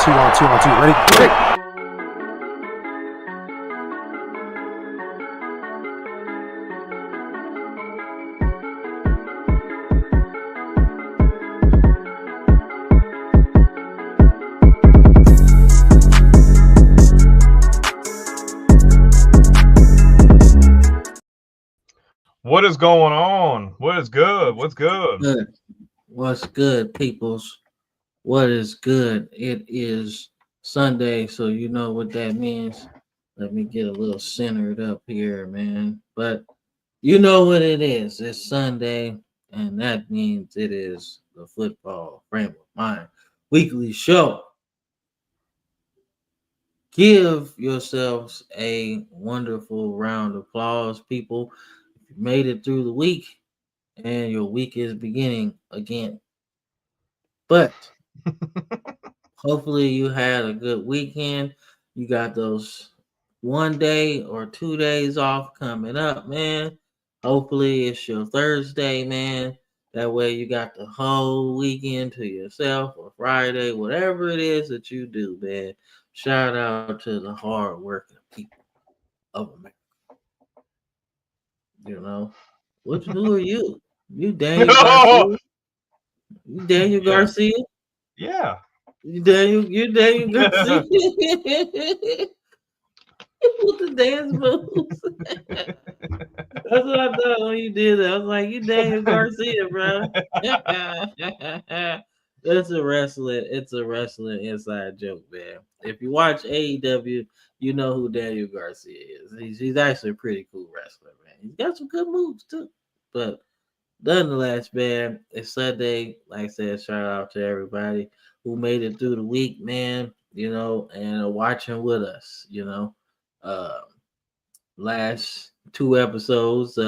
On two. Ready? Break. What is going on? What is good? What's good? Good. What's good, peoples? What is good? It is Sunday, so you know what that means. Let me get a little centered up here, man. But you know what it is. It's Sunday, and that means it is the Football Frame of Mind weekly show. Give yourselves a wonderful round of applause, people. If you made it through the week, and your week is beginning again. But hopefully you had a good weekend. You got those 1 day or 2 days off coming up, man. Hopefully it's your Thursday, man. That way you got the whole weekend to yourself, or Friday, whatever it is that you do, man. Shout out to the hard working people of America. You know, who are you? You Daniel Garcia? You Daniel Garcia? Yeah. You Daniel Garcia? With the dance moves. That's what I thought when you did that. I was like, you Daniel Garcia, bro. It's a wrestling inside joke, man. If you watch AEW, you know who Daniel Garcia is. He's actually a pretty cool wrestler, man. He's got some good moves too. But nonetheless, man, it's Sunday. Like I said, shout out to everybody who made it through the week, man, you know, and are watching with us, you know. Last 2 episodes,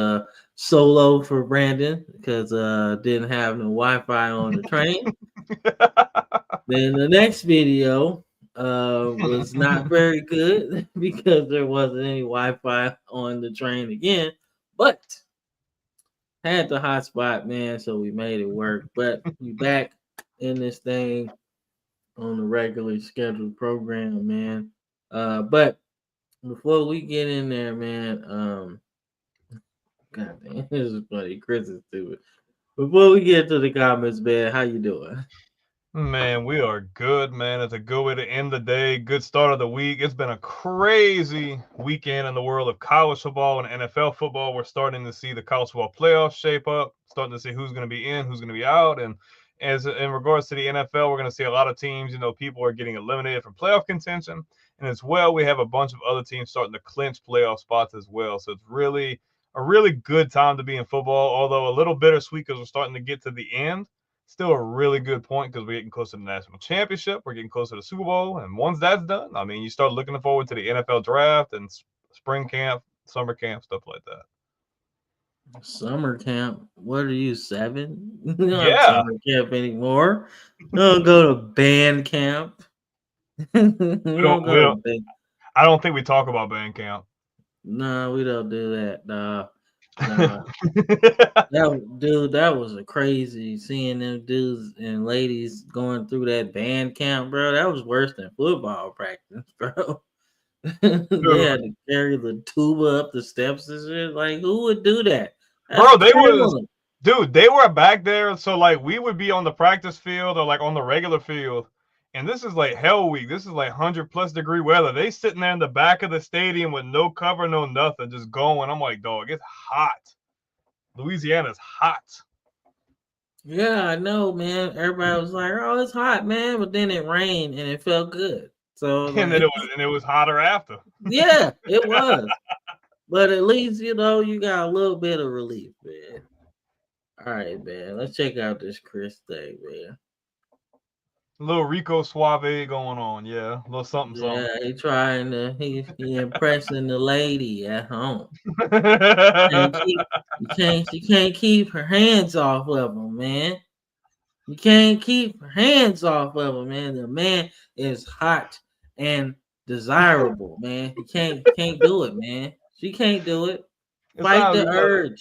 solo for Brandon because didn't have no Wi-Fi on the train. Then the next video was not very good because there wasn't any Wi-Fi on the train again, but had the hotspot, man, so we made it work. But we back in this thing on the regularly scheduled program, man. But before we get in there, man, God damn, this is funny. Chris is stupid. Before we get to the comments, man, how you doing? Man, we are good, man. It's a good way to end the day. Good start of the week. It's been a crazy weekend in the world of college football and NFL football. We're starting to see the college football playoffs shape up, starting to see who's going to be in, who's going to be out. And as in regards to the NFL, we're going to see a lot of teams, you know, people are getting eliminated from playoff contention. And as well, we have a bunch of other teams starting to clinch playoff spots as well. So it's really a really good time to be in football, although a little bittersweet because we're starting to get to the end. Still a really good point because we're getting close to the national championship. We're getting close to the Super Bowl. And once that's done, I mean, you start looking forward to the NFL draft and spring camp, summer camp, stuff like that. Summer camp? What are you, 7? You don't Yeah. have summer camp anymore. You don't go to band camp. I don't think we talk about band camp. No, we don't do that. Nah. That was a crazy seeing them dudes and ladies going through that band camp, bro. That was worse than football practice, bro. They had to carry the tuba up the steps and shit. Like, who would do that? Bro, they were back there. So like we would be on the practice field or like on the regular field. And this is like hell week. This is like 100+ degree weather. They sitting there in the back of the stadium with no cover, no nothing, just going. I'm like, dog, it's hot. Louisiana's hot. Yeah, I know, man. Everybody was like, "Oh, it's hot, man," but then it rained and it felt good. So and then it was hotter after. Yeah, it was. But at least you know you got a little bit of relief, man. All right, man. Let's check out this Chris thing, man. A little Rico Suave going on, yeah. A little something. Yeah, he impressing the lady at home. She can't keep her hands off of him, man. You can't keep her hands off of him, man. The man is hot and desirable, man. He can't do it, man. She can't do it. Fight the urge.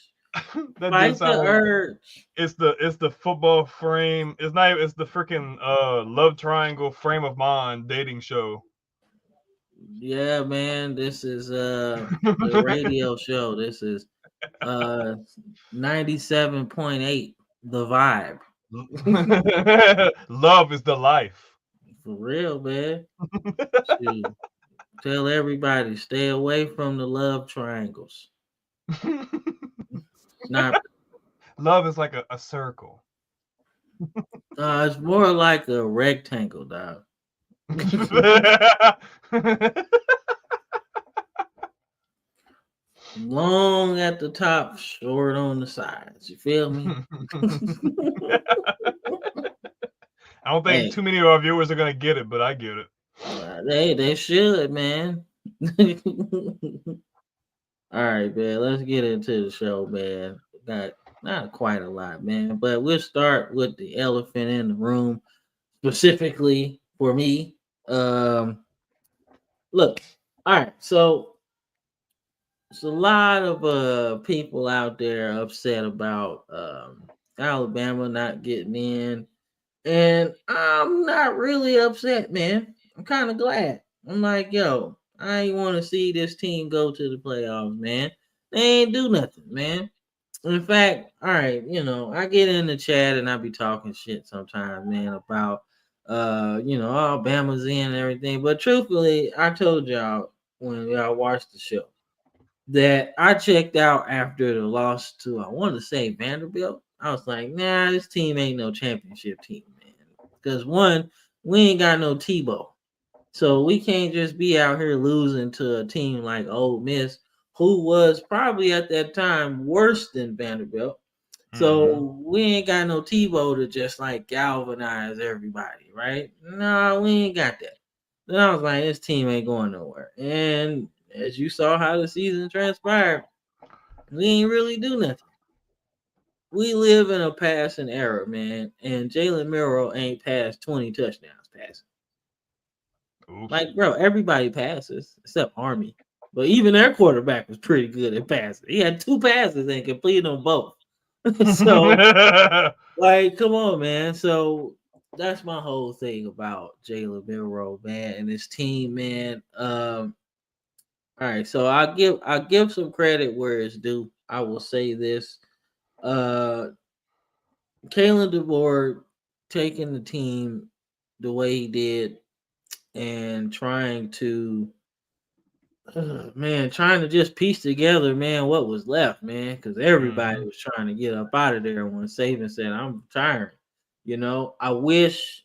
That Fight did the sound. urge. It's the football frame. It's not. It's the freaking love triangle frame of mind dating show. Yeah, man. This is the radio show. This is 97.8, the vibe. Love is the life. For real, man. Shoot. Tell everybody, stay away from the love triangles. It's not Love is like a circle. it's more like a rectangle, dog. Long at the top, short on the sides. You feel me? I don't think Hey, too many of our viewers are gonna get it, but I get it. they should, man. All right, man. Let's get into the show, man. Got not quite a lot, man, but we'll start with the elephant in the room, specifically for me. Look, all right. So there's a lot of people out there upset about Alabama not getting in, and I'm not really upset, man. I'm kind of glad. I'm like, yo, I ain't want to see this team go to the playoffs, man. They ain't do nothing, man. In fact, all right, I get in the chat and I be talking shit sometimes, man, about Alabama's in and everything. But truthfully, I told y'all when y'all watched the show that I checked out after the loss to, I want to say, Vanderbilt. I was like, nah, this team ain't no championship team, man. Because one, we ain't got no Tebow. So we can't just be out here losing to a team like Ole Miss, who was probably at that time worse than Vanderbilt. So we ain't got no Tebow to just like galvanize everybody, right? No, we ain't got that. Then I was like, this team ain't going nowhere. And as you saw how the season transpired, we ain't really do nothing. We live in a passing era, man, and Jalen Milroe ain't passed 20 touchdowns passing. Oops. Like, bro, everybody passes except Army. But even their quarterback was pretty good at passing. He had 2 passes and completed them both. So, like, come on, man. So that's my whole thing about Jalen Milroe, man, and his team, man. All right, so I'll give some credit where it's due. I will say this. Kalen DeBoer taking the team the way he did and trying to just piece together, man, what was left, man, because everybody was trying to get up out of there when Saban said, I'm retiring. I wish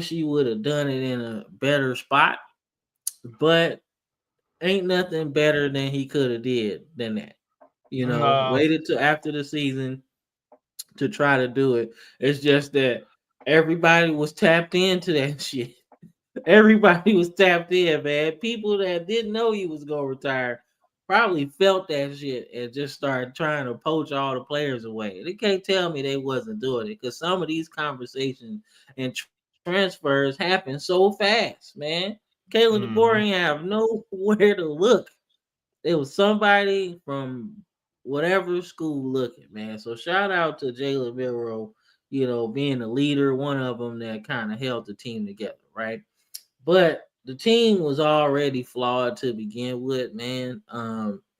he would have done it in a better spot, but ain't nothing better than he could have did than that. No. Waited till after the season to try to do it. It's just that everybody was tapped into that shit. Everybody was tapped in, man. People that didn't know he was gonna retire probably felt that shit and just started trying to poach all the players away. They can't tell me they wasn't doing it because some of these conversations and transfers happen so fast, man. Kalen DeBoer ain't have nowhere to look. It was somebody from whatever school looking, man. So shout out to Jalen Milroe, being a leader, one of them that kind of held the team together, right? But the team was already flawed to begin with, man.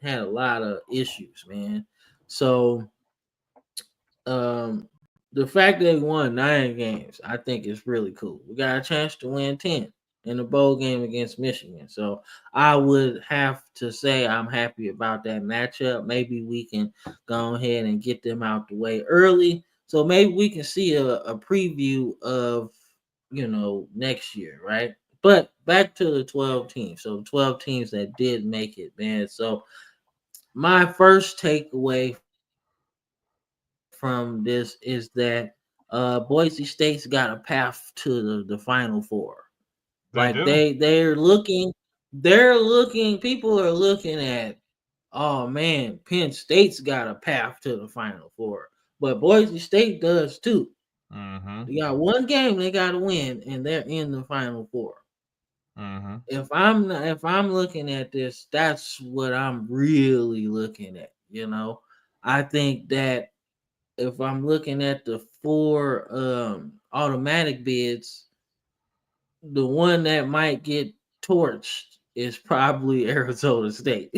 Had a lot of issues, man. So the fact that we won 9 games, I think is really cool. We got a chance to win 10 in the bowl game against Michigan. So I would have to say I'm happy about that matchup. Maybe we can go ahead and get them out the way early. So maybe we can see a preview of, next year, right? But back to the 12 teams. So 12 teams that did make it, man. So my first takeaway from this is that Boise State's got a path to the Final Four. They're looking, people are looking at, oh man, Penn State's got a path to the Final Four, but Boise State does too. They got one game they got to win, and they're in the Final Four. If I'm looking at this, that's what I'm really looking at. I think that if I'm looking at the 4 automatic bids, the one that might get torched is probably Arizona State.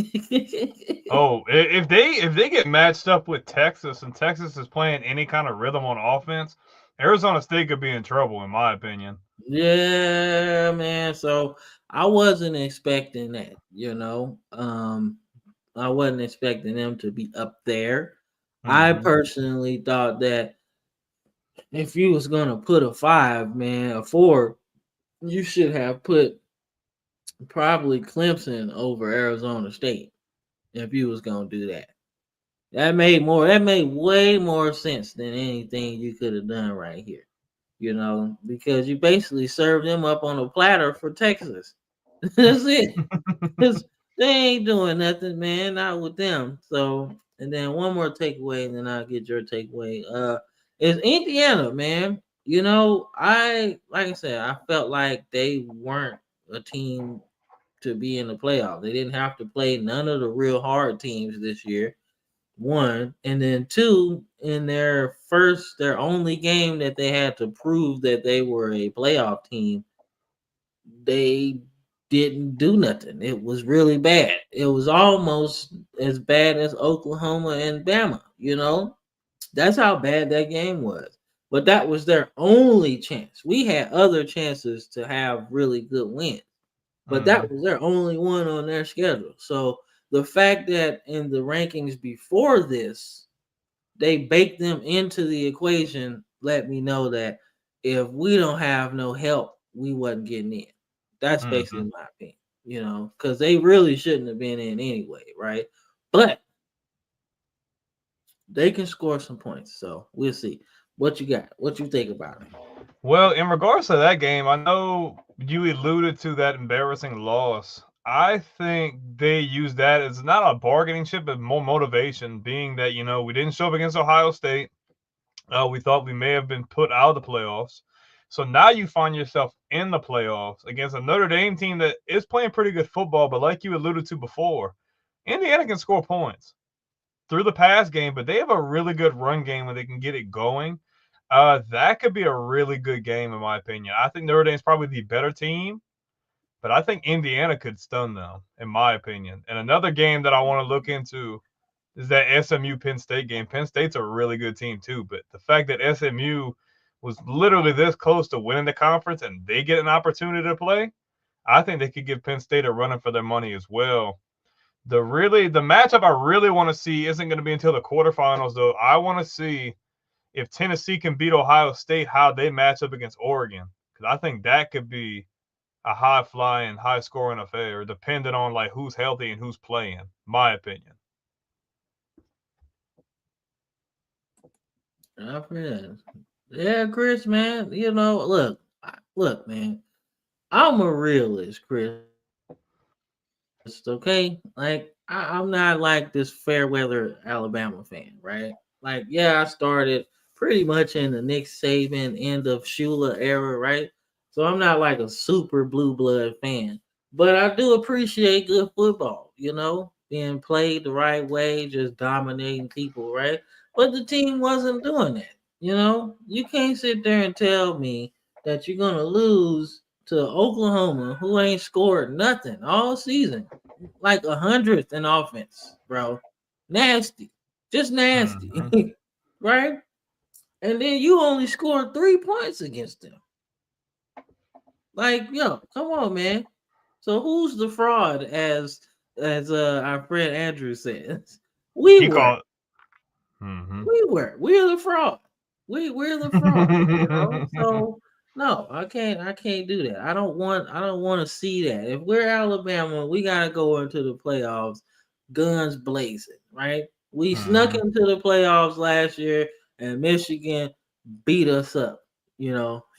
Oh, if they get matched up with Texas and Texas is playing any kind of rhythm on offense, Arizona State could be in trouble, in my opinion. Yeah, man. So I wasn't expecting that, I wasn't expecting them to be up there. I Mhm. personally thought that if you was gonna put a 5, man, a 4, you should have put probably Clemson over Arizona State if you was gonna do that. That made way more sense than anything you could have done right here. Because you basically served them up on a platter for Texas. That's it. Because they ain't doing nothing, man, not with them. So, and then one more takeaway, and then I'll get your takeaway. Is Indiana, man. Like I said, I felt like they weren't a team to be in the playoff. They didn't have to play none of the real hard teams this year. One, and then two, in their only game that they had to prove that they were a playoff team, they didn't do nothing. It was really bad. It was almost as bad as Oklahoma and Bama. That's how bad that game was. But that was their only chance. We had other chances to have really good wins, but that was their only one on their schedule. So the fact that in the rankings before this, they baked them into the equation, let me know that if we don't have no help, we wasn't getting in. That's basically my opinion, because they really shouldn't have been in anyway, right? But they can score some points, so we'll see. What you got? What you think about it? Well, in regards to that game, I know you alluded to that embarrassing loss. I think they used that as not a bargaining chip, but more motivation, being that, we didn't show up against Ohio State. We thought we may have been put out of the playoffs. So now you find yourself in the playoffs against a Notre Dame team that is playing pretty good football, but like you alluded to before, Indiana can score points through the pass game, but they have a really good run game when they can get it going. That could be a really good game, in my opinion. I think Notre Dame's probably the better team, but I think Indiana could stun them, in my opinion. And another game that I want to look into is that SMU Penn State game. Penn State's a really good team too, but the fact that SMU was literally this close to winning the conference and they get an opportunity to play, I think they could give Penn State a running for their money as well. The matchup I really want to see isn't going to be until the quarterfinals, though. I want to see if Tennessee can beat Ohio State, how they match up against Oregon, because I think that could be a high flying, high scoring affair, depending on like who's healthy and who's playing. My opinion. Yeah, Chris, man. Look, man. I'm a realist, Chris. Okay, like I'm not like this fair weather Alabama fan, right? Like, yeah, I started pretty much in the Nick Saban end of Shula era, right? So I'm not like a super blue blood fan, but I do appreciate good football, being played the right way, just dominating people, right? But the team wasn't doing that, You can't sit there and tell me that you're gonna lose to Oklahoma, who ain't scored nothing all season, like 100th in offense, bro. Nasty, just nasty, right? And then you only scored 3 points against them. Like, yo, come on, man. So who's the fraud, as our friend Andrew says? We He were. called. We're the fraud. We're the fraud. So no, I can't do that. I don't want to see that. If we're Alabama, we gotta go into the playoffs guns blazing, right? We snuck into the playoffs last year, and Michigan beat us up,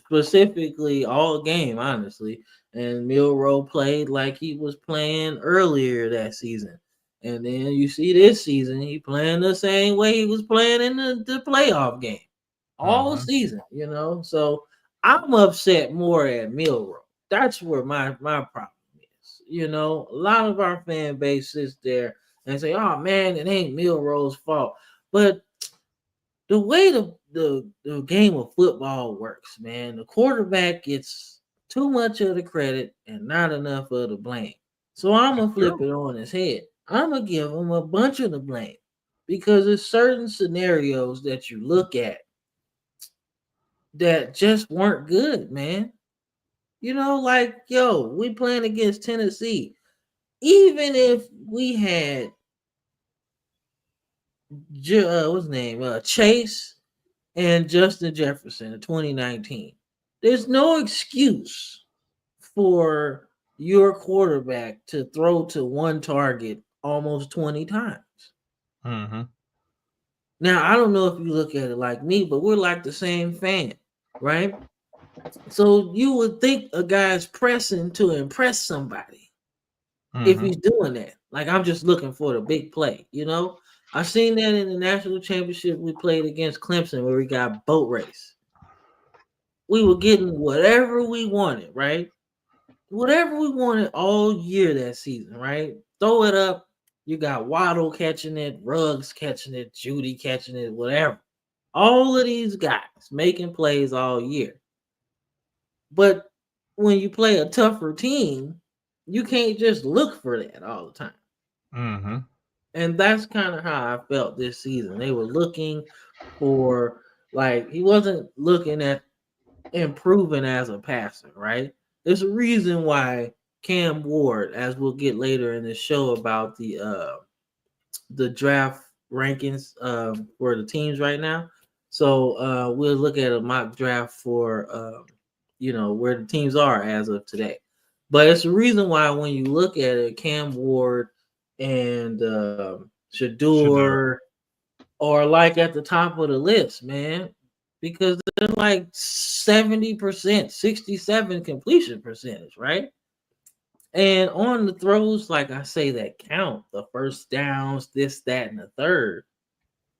specifically all game, honestly. And Milroe played like he was playing earlier that season. And then you see this season, he playing the same way he was playing in the playoff game all season, So I'm upset more at Milroe. That's where my problem is. A lot of our fan base sits there and say, "Oh man, it ain't Milroe's fault." But the way the game of football works, man, the quarterback gets too much of the credit and not enough of the blame. So I'm gonna flip it on his head. I'm gonna give him a bunch of the blame because there's certain scenarios that you look at that just weren't good, man. You know, like we playing against Tennessee. Even if we had what's his name, Chase and Justin Jefferson in 2019, there's no excuse for your quarterback to throw to one target almost 20 times. Mm-hmm. Now, I don't know if you look at it like me, but we're like the same fan, right? So you would think a guy's pressing to impress somebody if Mm-hmm. he's doing that. Like, I'm just looking for the big play, you know? I seen that in the national championship we played against Clemson where we got boat race. We were getting whatever we wanted, right? Whatever we wanted all year that season, right? Throw it up. You got Waddle catching it, Ruggs catching it, Judy catching it, whatever. All of these guys making plays all year. But when you play a tougher team, you can't just look for that all the time. Mm-hmm. And that's kind of how I felt this season. They were looking for, like, he wasn't looking at improving as a passer, right? There's a reason why Cam Ward, as we'll get later in the show about the draft rankings for the teams right now. So we'll look at a mock draft for where the teams are as of today. But it's the reason why when you look at it, Cam Ward and Shador are like at the top of the list, man, because they're like 70%, 67 completion percentage, right? And on the throws, like I say, that count, the first downs, this, that, and the third,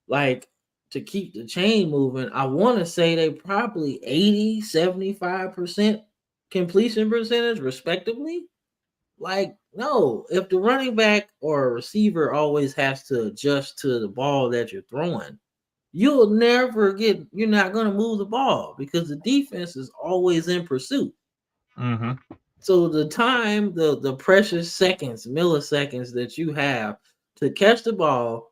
like to keep the chain moving, I want to say they probably 80, 75% completion percentage, respectively. Like, no, if the running back or a receiver always has to adjust to the ball that you're throwing, you're not going to move the ball because the defense is always in pursuit. Mm-hmm. So the time, the precious seconds, milliseconds that you have to catch the ball,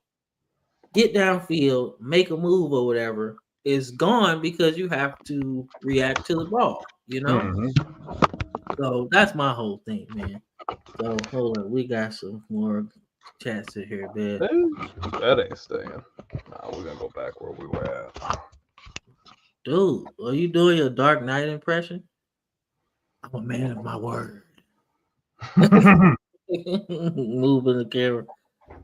get downfield, make a move or whatever is gone because you have to react to the ball, you know? Mm-hmm. So that's my whole thing, man. So hold on, we got some more chats in here, man. That ain't staying. Nah, we're gonna go back where we were at. Dude, are you doing your Dark Knight impression? I'm a man of my word. Moving the camera.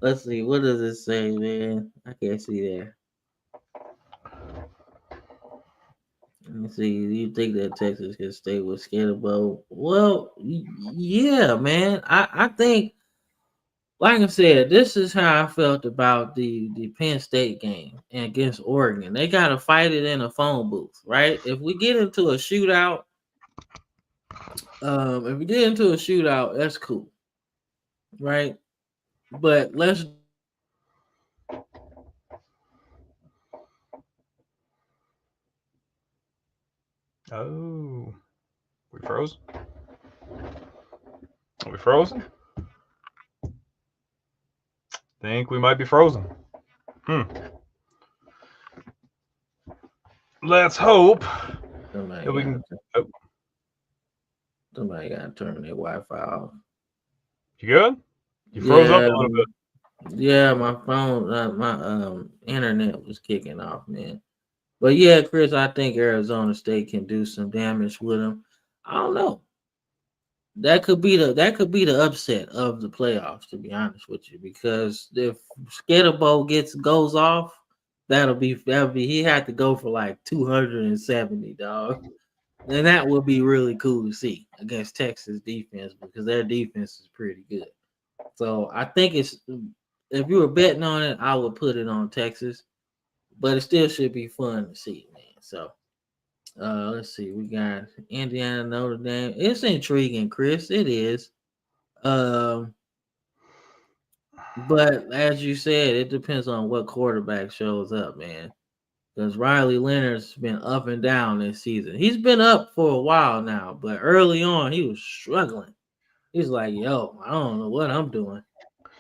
Let's see. What does it say, man? I can't see there. Let me see. Do you think that Texas can stay with Scatterbo? Well, yeah, man. I think, like I said, this is how I felt about the Penn State game against Oregon. They got to fight it in a phone booth, right? If we get into a shootout, that's cool, right? But let's. Oh, we froze? Are we frozen? Think we might be frozen. Let's hope that we can. Oh, Somebody got to turn their Wi-Fi off. you good? You froze up a Yeah, little bit. yeah. My phone, my internet was kicking off, man. But yeah, Chris, I think Arizona State can do some damage with them. I don't know. That could be the upset of the playoffs, to be honest with you, because if Scatterbo goes off, that'll be he had to go for like 270, dog. And that would be really cool to see against Texas defense because their defense is pretty good. So I think if you were betting on it, I would put it on Texas, but it still should be fun to see, man. So let's see, we got Indiana, Notre Dame. It's intriguing, Chris. It is. But as you said, it depends on what quarterback shows up, man. Because Riley Leonard's been up and down this season. He's been up for a while now, but early on he was struggling. He's like, yo, I don't know what I'm doing.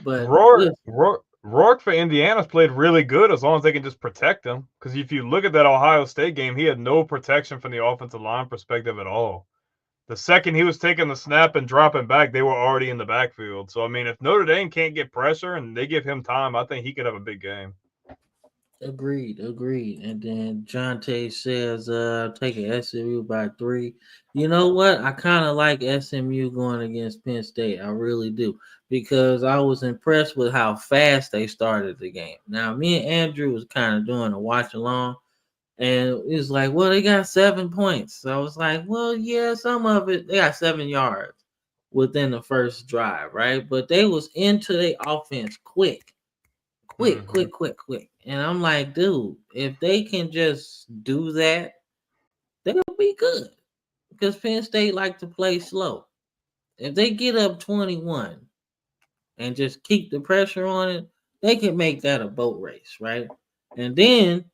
But Rourke for Indiana's played really good as long as they can just protect him. Because if you look at that Ohio State game, he had no protection from the offensive line perspective at all. The second he was taking the snap and dropping back, they were already in the backfield. So, I mean, if Notre Dame can't get pressure and they give him time, I think he could have a big game. Agreed. And then Jonte says, taking SMU by 3. You know what? I kind of like SMU going against Penn State. I really do. Because I was impressed with how fast they started the game. Now, me and Andrew was kind of doing a watch along. And it was like, well, they got 7 points. So I was like, well, yeah, some of it, they got 7 yards within the first drive, right? But they was into their offense quick. And I'm like, dude, if they can just do that, they'll be good. Because Penn State like to play slow. If they get up 21 and just keep the pressure on it, they can make that a boat race, right? And then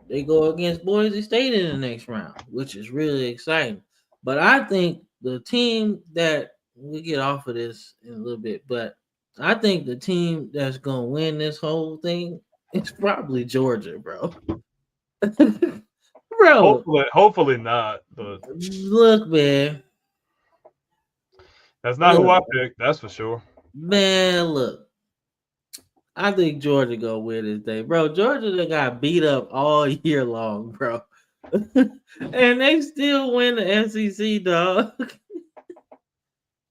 they go against Boise State in the next round, which is really exciting. But I think the team that we get off of this in a little bit, but I think the team that's gonna win this whole thing is probably Georgia, bro. Bro, Hopefully not. But look, man. That's not who I picked. That's for sure. Man, look. I think Georgia gonna win this day, bro. Georgia done got beat up all year long, bro. And they still win the SEC, dog.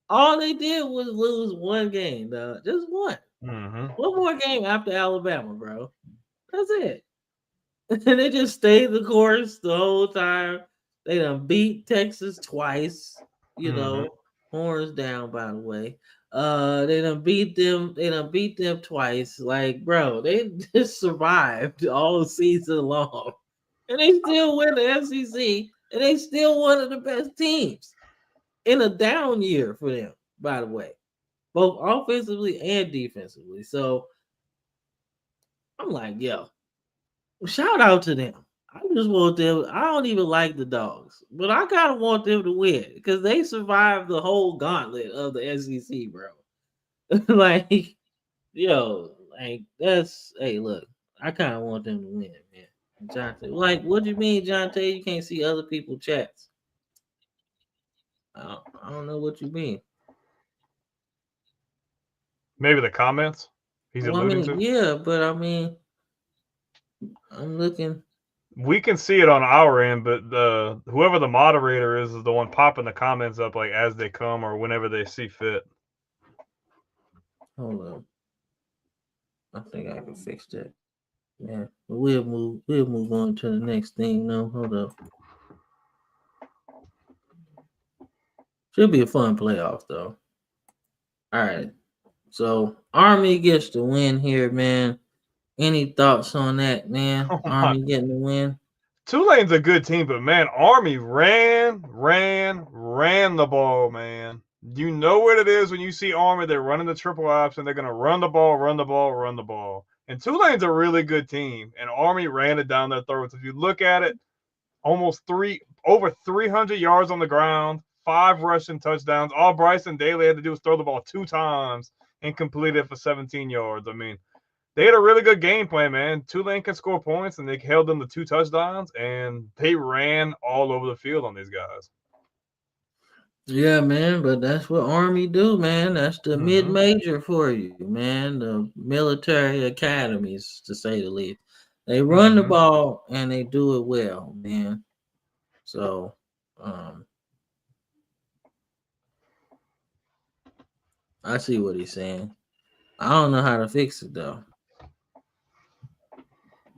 All they did was lose one game, dog. Just one. Mm-hmm. One more game after Alabama, bro. That's it. And they just stayed the course the whole time. They done beat Texas twice. You know, horns down, by the way. They done beat them. They done beat them twice. Like, bro, they just survived all season long, and they still win the SEC, and they still one of the best teams in a down year for them. By the way, both offensively and defensively. So I'm like, yo, shout out to them. I just want them. I don't even like the Dogs, but I kind of want them to win because they survived the whole gauntlet of the SEC, bro. Like, yo, like that's hey, look, I kind of want them to win, man. Jonte, like, what do you mean, Jonte? You can't see other people's chats. I don't know what you mean. Maybe the comments he's alluding to. Yeah, but I mean, I'm looking. We can see it on our end, but whoever the moderator is the one popping the comments up like as they come or whenever they see fit. Hold on. I think I can fix that. Yeah, but we'll move on to the next thing. No, hold up. Should be a fun playoff though. All right. So Army gets the win here, man. Any thoughts on that, man? Army getting the win. Tulane's a good team, but man, Army ran the ball, man. You know what it is when you see Army, they're running the triple option, they're gonna run the ball. And Tulane's a really good team, and Army ran it down their throats. If you look at it, over 300 yards on the ground, 5 rushing touchdowns. All Bryson Daly had to do was throw the ball 2 times and complete it for 17 yards. I mean, they had a really good game plan, man. Tulane can score points, and they held them to 2 touchdowns, and they ran all over the field on these guys. Yeah, man, but that's what Army do, man. That's the mid-major for you, man. The military academies, to say the least. They run the ball, and they do it well, man. So, I see what he's saying. I don't know how to fix it though,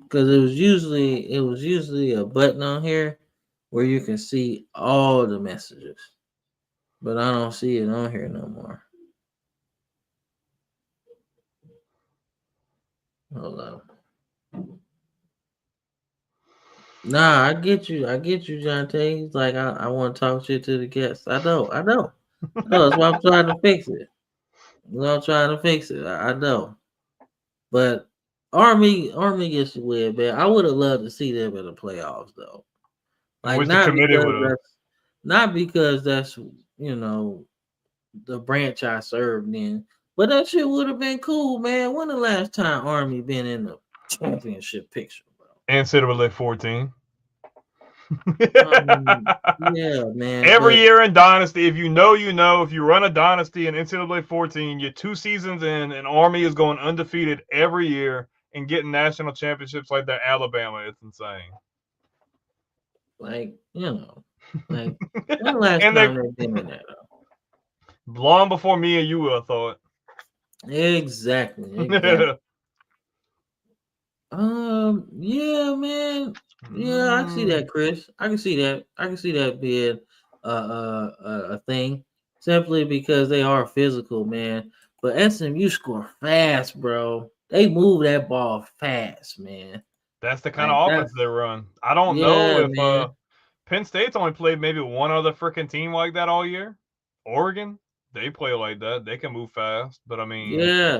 because it was usually a button on here where you can see all the messages, but I don't see it on here no more. Hold on. Nah, I get you, Jonte. He's like, I want to talk shit to the guests. I know. That's why I'm trying to fix it. I know. But Army gets the win, man. I would have loved to see them in the playoffs though. I Like wish the committee would have. not because that's the branch I served in, but that shit would have been cool, man. When the last time Army been in the championship picture, bro? NCAA 14. Yeah, man. Every year in Dynasty, if you know, you know. If you run a Dynasty in NCAA 14, you're 2 seasons in, and Army is going undefeated every year and getting national championships like that Alabama. It's insane. Like, when the last And time they've been in that? Long before me and you would have thought. Exactly. Yeah, man. Yeah, I can see that, Chris. I can see that. I can see that being a thing, simply because they are physical, man. But SMU score fast, bro. They move that ball fast, man. That's the kind of offense they run. I don't know if Penn State's only played maybe one other freaking team like that all year. Oregon, they play like that. They can move fast, but I mean, yeah.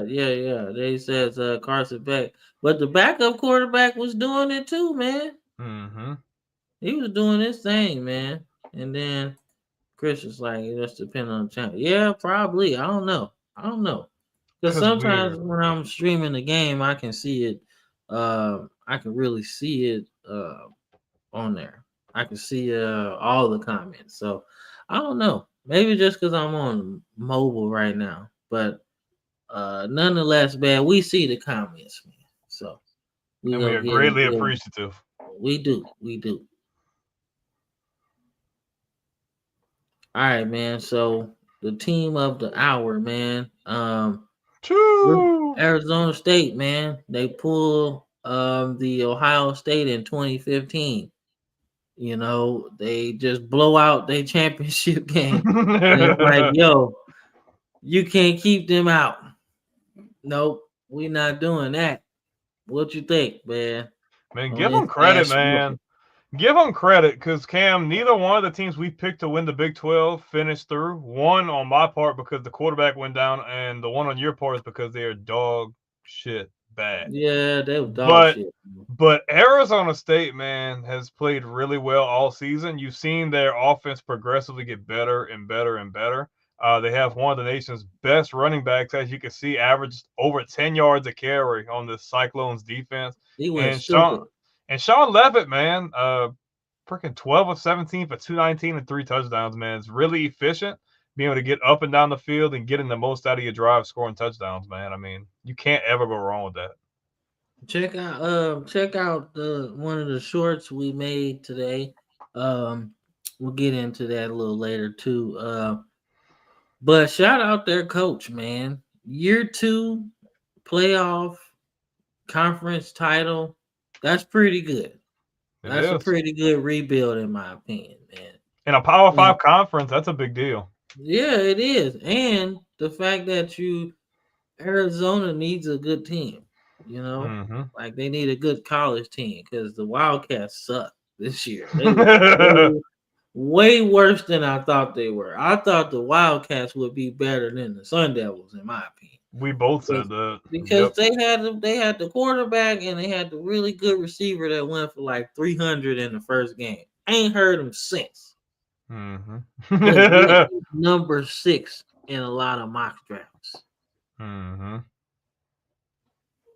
They said Carson Beck, but the backup quarterback was doing it too, man. Mm-hmm. He was doing his thing, man. And then Chris was like, it just depends on the channel. Yeah, probably. I don't know. Because sometimes when I'm streaming the game, I can see it. I can really see it on there. I can see all the comments. So I don't know. Maybe just because I'm on mobile right now, but nonetheless, man, we see the comments, man. So we are greatly appreciative. We do. All right, man. So the team of the hour, man. Arizona State, man. They pull the Ohio State in 2015. They just blow out their championship game. And it's like, yo, you can't keep them out. Nope, we're not doing that. What you think, man? Man, give them credit, man. Give them credit, because Cam, neither one of the teams we picked to win the Big 12 finished through. One on my part because the quarterback went down, and the one on your part is because they are dog shit bad. Yeah, they were dog shit. But Arizona State, man, has played really well all season. You've seen their offense progressively get better and better and better. They have one of the nation's best running backs, as you can see, averaged over 10 yards a carry on the Cyclones defense. He went stupid. And Sean Leavitt, man, freaking 12 of 17 for 219 and 3 touchdowns, man. It's really efficient, being able to get up and down the field and getting the most out of your drive, scoring touchdowns, man. I mean, you can't ever go wrong with that. Check out the one of the shorts we made today. We'll get into that a little later too. But shout out their coach, man. Year 2 playoff conference title. That's pretty good. That's a pretty good rebuild, in my opinion, man. In a Power 5 conference, that's a big deal. Yeah, it is. And the fact that Arizona needs a good team, like they need a good college team, because the Wildcats suck this year. They were way worse than I thought they were. I thought the Wildcats would be better than the Sun Devils, in my opinion. We both said that. Because they had the quarterback, and they had the really good receiver that went for like 300 in the first game. I ain't heard him since. Mm-hmm. Number 6 in a lot of mock drafts. Mm-hmm.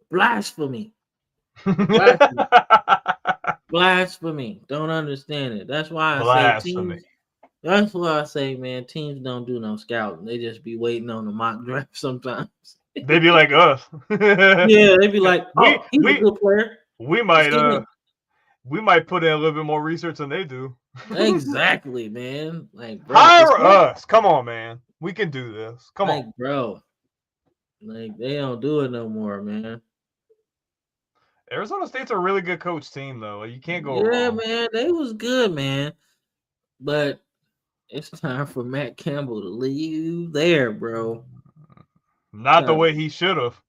Blasphemy. Blasphemy. Don't understand it. That's why I say teams. That's why I say, man, teams don't do no scouting. They just be waiting on the mock draft sometimes. They be like us. Yeah, they be like, he's a good player. We might put in a little bit more research than they do. Exactly, man. Like, bro, hire us. Come on, man. We can do this. Come on, bro. Like, they don't do it no more, man. Arizona State's a really good coach team, though. You can't go wrong. Yeah, man, they was good, man. But it's time for Matt Campbell to leave there, bro. Not the way he should have.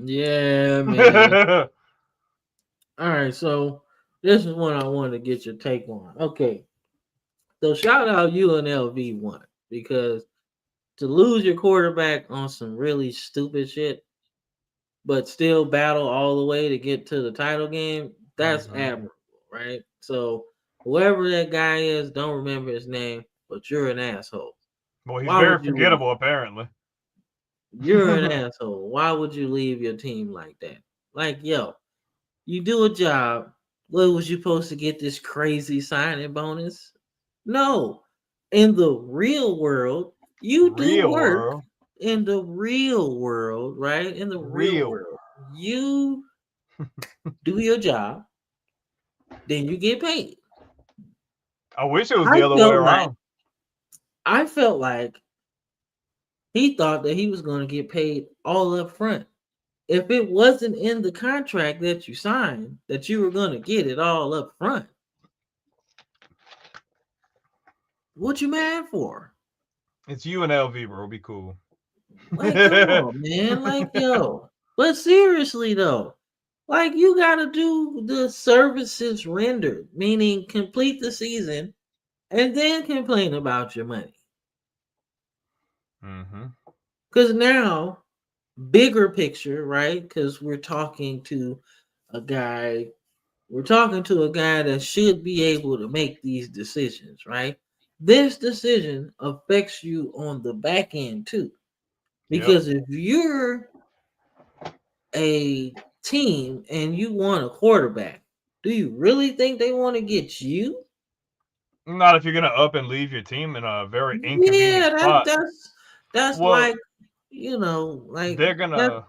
Yeah, man. All right, so this is one I wanted to get your take on. Okay, so shout out UNLV one, because to lose your quarterback on some really stupid shit, but still battle all the way to get to the title game. That's admirable, right? So whoever that guy is, don't remember his name, but you're an asshole. Well, he's Why very would you leave? forgettable, apparently. You're an asshole. Why would you leave your team like that? Like, yo, you do a job. What was you supposed to get this crazy signing bonus? No. In the real world, you do work in the real world, right? In the real world, you do your job, then you get paid. I wish it was the other way around. I felt like he thought that he was going to get paid all up front. If it wasn't in the contract that you signed, that you were going to get it all up front, what you mad for? It's UNLV, bro. Be cool. Like, come on, man. Like, yo. But seriously, though, like, you got to do the services rendered, meaning complete the season and then complain about your money. Because now, bigger picture, right? Because we're talking to a guy that should be able to make these decisions, right? This decision affects you on the back end too. Because if you're a team and you want a quarterback, do you really think they want to get you? Not if you're gonna up and leave your team in a very inconvenient spot. That's well, like, you know, like they're gonna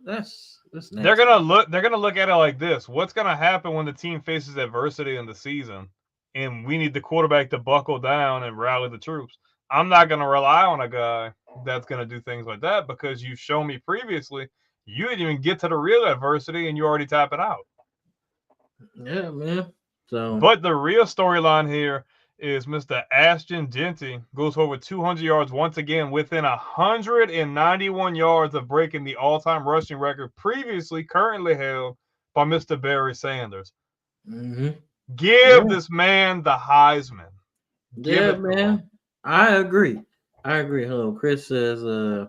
they're gonna look at it like this. What's gonna happen when the team faces adversity in the season and we need the quarterback to buckle down and rally the troops? I'm not gonna rely on a guy that's gonna do things like that because you've shown me previously you didn't even get to the real adversity and you already tap it out. Yeah, man. So, but the real storyline here is Mr. Ashton Jeanty goes for over 200 yards once again, within 191 yards of breaking the all-time rushing record currently held by Mr. Barry Sanders. Give this man the Heisman. Give it man. I agree. Hello, Chris says,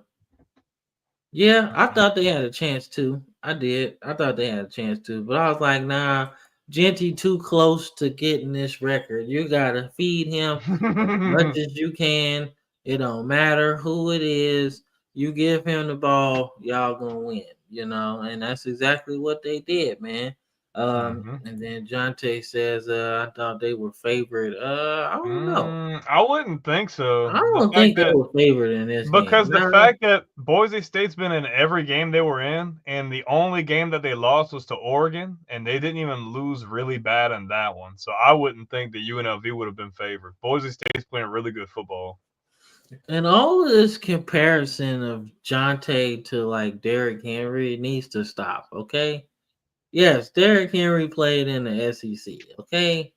yeah, I thought they had a chance to. I did. I thought they had a chance to, but I was like, nah, Jeanty too close to getting this record. You gotta feed him as much as you can. It don't matter who it is. You give him the ball, y'all gonna win. You know, and that's exactly what they did, man. And then Jeanty says, I thought they were favored. I don't know. I wouldn't think so. I don't think they were favored in this because game. The fact that Boise State's been in every game they were in, and the only game that they lost was to Oregon, and they didn't even lose really bad in that one. So I wouldn't think that UNLV would have been favored. Boise State's playing really good football. And all of this comparison of Jeanty to like Derrick Henry needs to stop, okay? Yes, Derrick Henry played in the SEC, okay?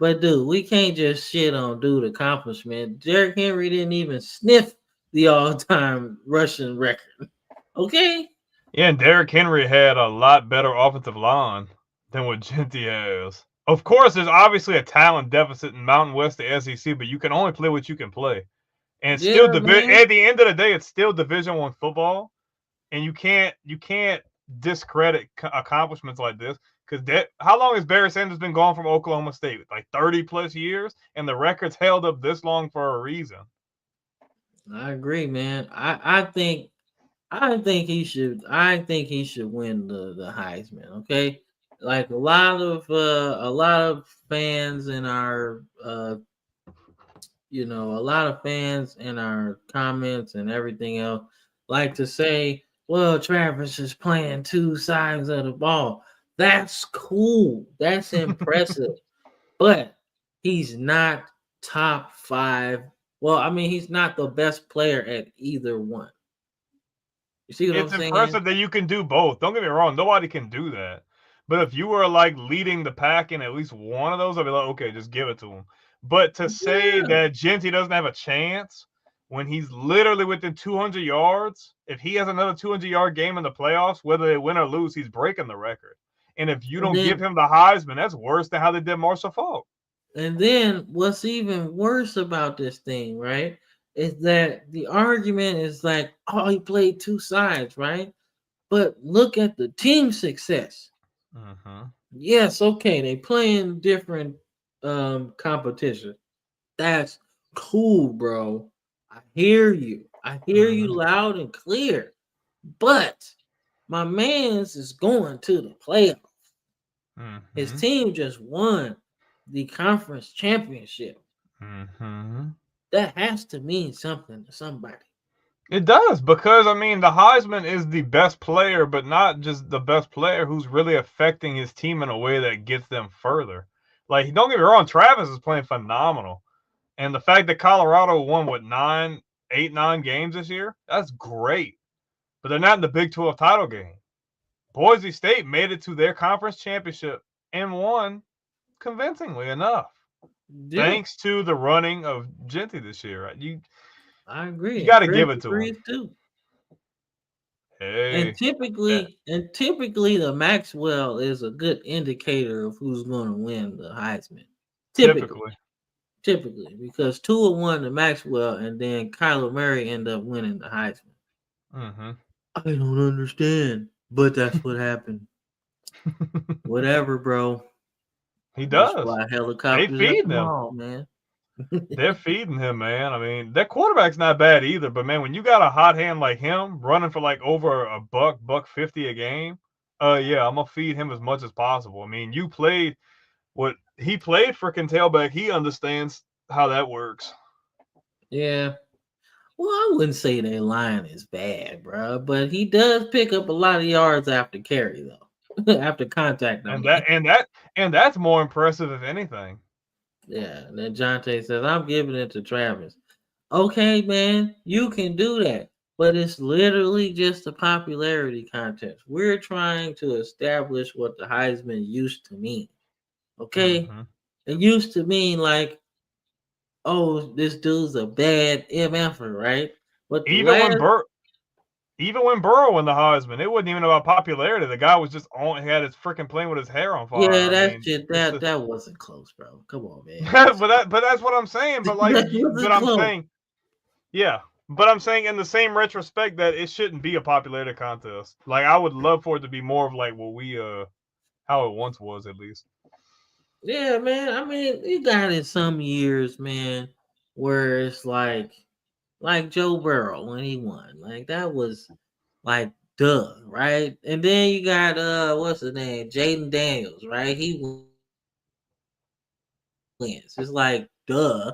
But dude, we can't just shit on dude accomplishment. Derrick Henry didn't even sniff the all-time rushing record, okay? Yeah, and Derrick Henry had a lot better offensive line than what Jeanty has. Of course, there's obviously a talent deficit in Mountain West to SEC, but you can only play what you can play. And at the end of the day, it's still Division I football, and you can't discredit accomplishments like this because how long has Barry Sanders been gone from Oklahoma State? Like 30 plus years, and the record's held up this long for a reason. I agree, man. I think he should win the Heisman. Okay, like a lot of fans in our a lot of fans in our comments and everything else like to say, well, Travis is playing two sides of the ball. That's cool. That's impressive. But he's not top 5. Well, I mean, he's not the best player at either one. You see what I'm saying? It's impressive that you can do both. Don't get me wrong. Nobody can do that. But if you were like leading the pack in at least one of those, I'd be like, okay, just give it to him. But to say that Jeanty doesn't have a chance when he's literally within 200 yards, if he has another 200-yard game in the playoffs, whether they win or lose, he's breaking the record. And if you don't give him the Heisman, that's worse than how they did Marshall Faulk. And then what's even worse about this thing, right, is that the argument is like, oh, he played two sides, right? But look at the team success. Mm-hmm. Yes, okay, they playing different competition. That's cool, bro. I hear you. I hear you loud and clear. But my man's is going to the playoffs. His team just won the conference championship. That has to mean something to somebody. It does, because I mean the Heisman is the best player, but not just the best player who's really affecting his team in a way that gets them further. Like, don't get me wrong, Travis is playing phenomenal. And the fact that Colorado won what 9 games this year, that's great. But they're not in the Big 12 title game. Boise State made it to their conference championship and won convincingly enough. Yeah. Thanks to the running of Jeanty this year. Right? I agree. You got to give it to him. Too. Hey, and typically the Maxwell is a good indicator of who's going to win the Heisman. Typically, because Tua won the Maxwell, and then Kyler Murray ended up winning the Heisman. I don't understand, but that's what happened. Whatever, bro. He does. Fly helicopters they feed at the mall, man. They're feeding him, man. I mean, their quarterback's not bad either, but man, when you got a hot hand like him running for like over a buck 50 a game, yeah, I'm gonna feed him as much as possible. I mean, you played what he played for tailback. He understands how that works. Yeah. Well, I wouldn't say their line is bad, bro, but he does pick up a lot of yards after carry, though, after contact. And that's more impressive, if anything. Yeah. And then Jeanty says, "I'm giving it to Travis." Okay, man, you can do that, but it's literally just a popularity contest. We're trying to establish what the Heisman used to mean. Okay, it used to mean like, oh, this dude's a bad MFer, right? But even when Burrow won the Heisman, it wasn't even about popularity. The guy was just had his freaking plane with his hair on fire. Yeah, that wasn't close, bro. Come on, man. but that's what I'm saying. But like, but I'm saying in the same retrospect that it shouldn't be a popularity contest. Like, I would love for it to be more of like what we how it once was, at least. Yeah, man. I mean, you got it some years, man, where it's like Joe Burrow when he won. Like, that was like duh, right? And then you got what's his name? Jaden Daniels, right? He wins. It's like duh,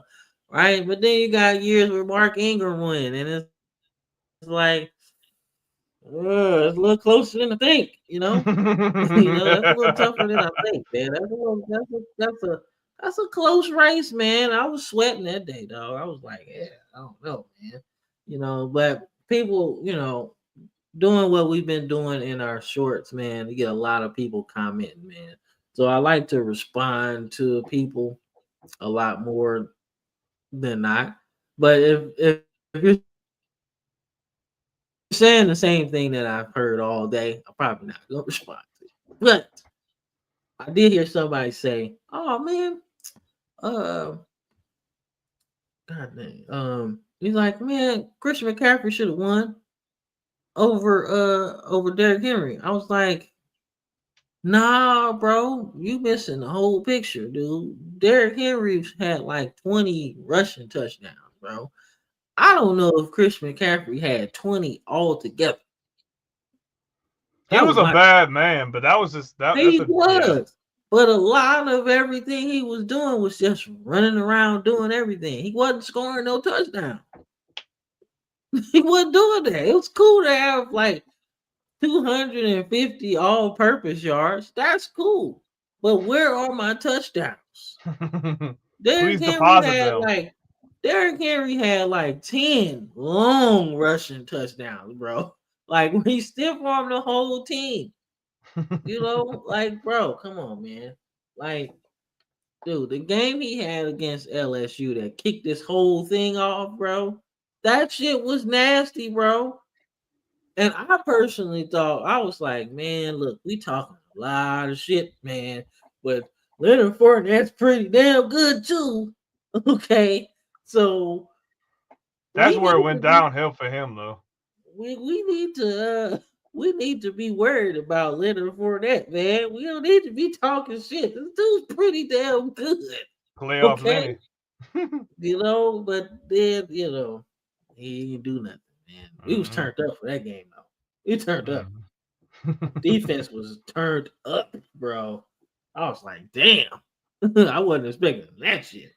right? But then you got years where Mark Ingram win, and it's like it's a little closer than I think, you know. That's a little tougher than I think, man. That's a close race, man. I was sweating that day, dog. I was like, yeah, I don't know, man. But people, doing what we've been doing in our shorts, man, you get a lot of people commenting, man. So I like to respond to people a lot more than not. But if you're saying the same thing that I've heard all day, I'm probably not gonna respond to it. But I did hear somebody say, "Oh man, God dang, he's like, man, Christian McCaffrey should have won over Derrick Henry." I was like, nah, bro, you missing the whole picture, dude. Derrick Henry had like 20 rushing touchdowns, bro. I don't know if Christian McCaffrey had 20 altogether. He was a bad man, but that was just that. He was. Yeah. But a lot of everything he was doing was just running around doing everything. He wasn't scoring no touchdown. He wasn't doing that. It was cool to have like 250 all-purpose yards. That's cool. But where are my touchdowns? Derrick Henry had like 10 long rushing touchdowns, bro. Like, when he stiff armed the whole team. Like, bro, come on, man. Like, dude, the game he had against LSU that kicked this whole thing off, bro, that shit was nasty, bro. And I personally thought, I was like, man, look, we talking a lot of shit, man. But Leonard Fournette's pretty damn good, too. Okay? So that's where it went downhill for him, though. We need to we need to be worried about Leonard Fournette, man. We don't need to be talking shit. This dude's pretty damn good. Playoff Okay. Lenny. But then, he didn't do nothing, man. We was turned up for that game, though. We turned up. Defense was turned up, bro. I was like, damn. I wasn't expecting that shit.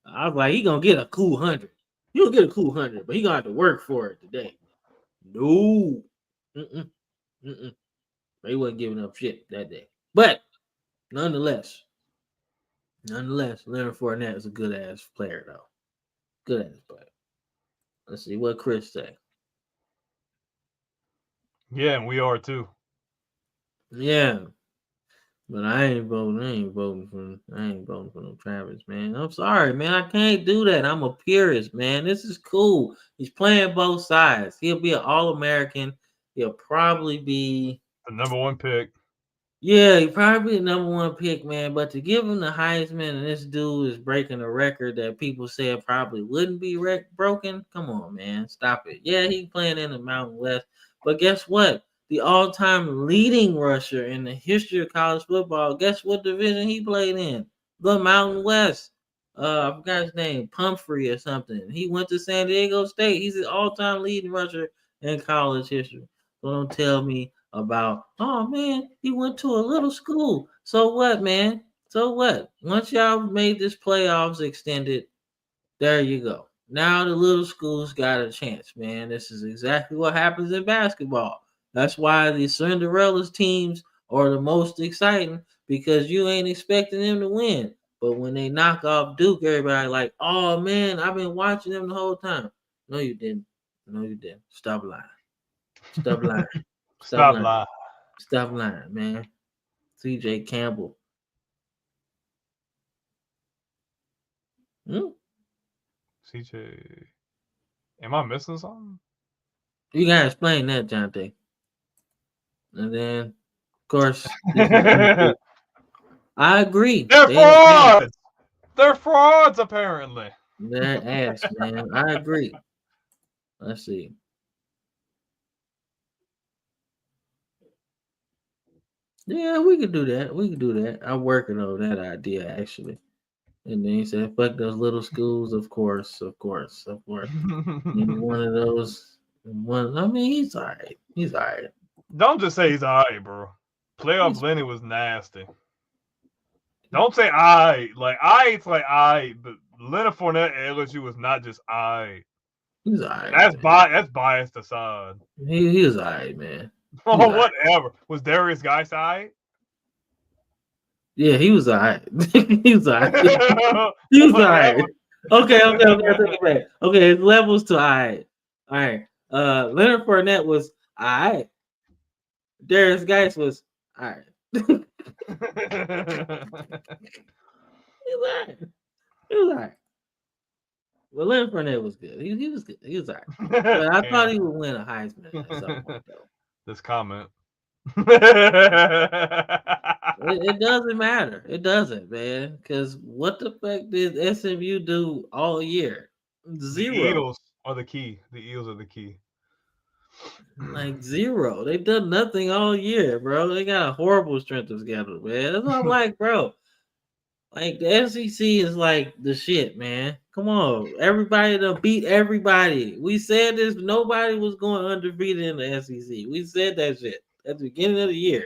I was like, he gonna get a cool 100. He'll get a cool 100, but he gonna have to work for it today. No. They wasn't giving up shit that day. But nonetheless, Leonard Fournette is a good ass player, though. Good ass player. Let's see what Chris say. Yeah, and we are too. Yeah. But I ain't voting for no Travis, man. I'm sorry, man. I can't do that. I'm a purist, man. This is cool. He's playing both sides. He'll be an All-American. He'll probably be the number one pick. Yeah, he probably the number one pick, man. But to give him the Heisman and this dude is breaking a record that people said probably wouldn't be broken. Come on, man. Stop it. Yeah, he's playing in the Mountain West. But guess what? The all-time leading rusher in the history of college football. Guess what division he played in? The Mountain West. I forgot his name, Pumphrey or something. He went to San Diego State. He's the all-time leading rusher in college history. So don't tell me about, oh man, he went to a little school. So what, man? So what? Once y'all made this playoffs extended, there you go. Now the little schools got a chance, man. This is exactly what happens in basketball. That's why the Cinderella's teams are the most exciting, because you ain't expecting them to win. But when they knock off Duke, everybody like, oh man, I've been watching them the whole time. No, you didn't. No, you didn't. Stop lying. Stop lying. Stop lying. Stop lying, man. CJ Campbell. CJ. Am I missing something? You gotta explain that, Jeanty. And then, of course, I agree. They're frauds! They're frauds, apparently. They're ass, man. I agree. Let's see. Yeah, we could do that. I'm working on that idea, actually. And then he said, fuck those little schools, of course. One of those, I mean, he's all right. Don't just say he's all right, bro. Playoff Lenny was nasty. Don't say I. Like, it's like I. But Leonard Fournette at LSU was not just I. He's all right. That's biased aside. He was all right, man. Oh, whatever. Right. Was Darius Geis all right? Yeah, he was all right. He was all right. He was all right. Okay. Okay, his levels to all right. All right. Leonard Fournette was all right. Darius Geis was all right. He was all right. Well, Leonard Fournette was good. He was good. He was all right. But I thought he would win a Heisman at some point, though. This comment. It doesn't matter. It doesn't, man. Because what the fuck did SMU do all year? Zero. The Eagles are the key. Like zero. They've done nothing all year, bro. They got a horrible strength of schedule, man. That's what I'm like, bro. Like, the SEC is like the shit, man. Come on. Everybody done beat everybody. We said this. Nobody was going undefeated in the SEC. We said that shit at the beginning of the year.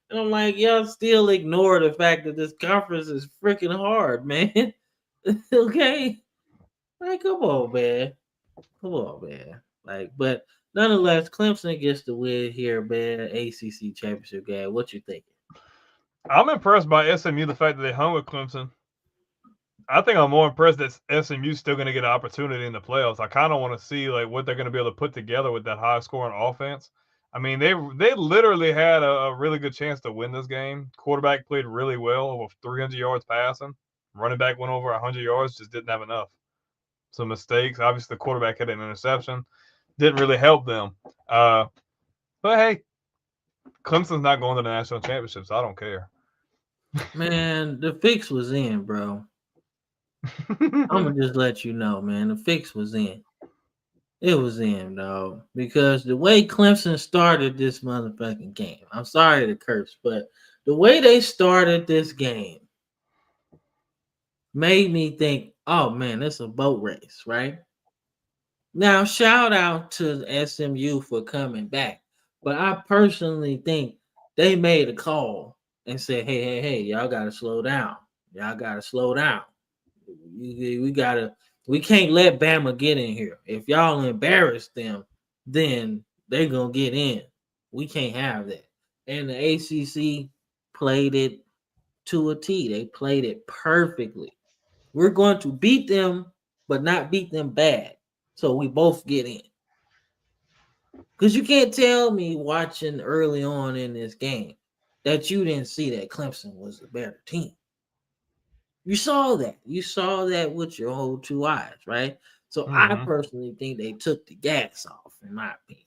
And I'm like, y'all still ignore the fact that this conference is freaking hard, man. Okay? Like, come on, man. Like, but nonetheless, Clemson gets the win here, man. ACC Championship game. What you thinking? I'm impressed by SMU, the fact that they hung with Clemson. I think I'm more impressed that SMU's still going to get an opportunity in the playoffs. I kind of want to see like what they're going to be able to put together with that high-scoring offense. I mean, they literally had a really good chance to win this game. Quarterback played really well, over 300 yards passing. Running back went over 100 yards, just didn't have enough. Some mistakes. Obviously, the quarterback had an interception. Didn't really help them. But, hey, Clemson's not going to the national championship, so I don't care. Man, the fix was in, bro. I'm going to just let you know, man. The fix was in. It was him, dog. Because the way Clemson started this motherfucking game, I'm sorry to curse, but the way they started this game made me think, oh man, it's a boat race, right? Now, shout out to SMU for coming back, but I personally think they made a call and said, hey, y'all gotta slow down. Y'all gotta slow down. We can't let Bama get in here. If y'all embarrass them, then they're gonna get in. We can't have that. And the ACC played it to a T. They played it perfectly. We're going to beat them, but not beat them bad. So we both get in. Because you can't tell me watching early on in this game that you didn't see that Clemson was the better team. You saw that. You saw that with your whole two eyes, right? So I personally think they took the gas off, in my opinion.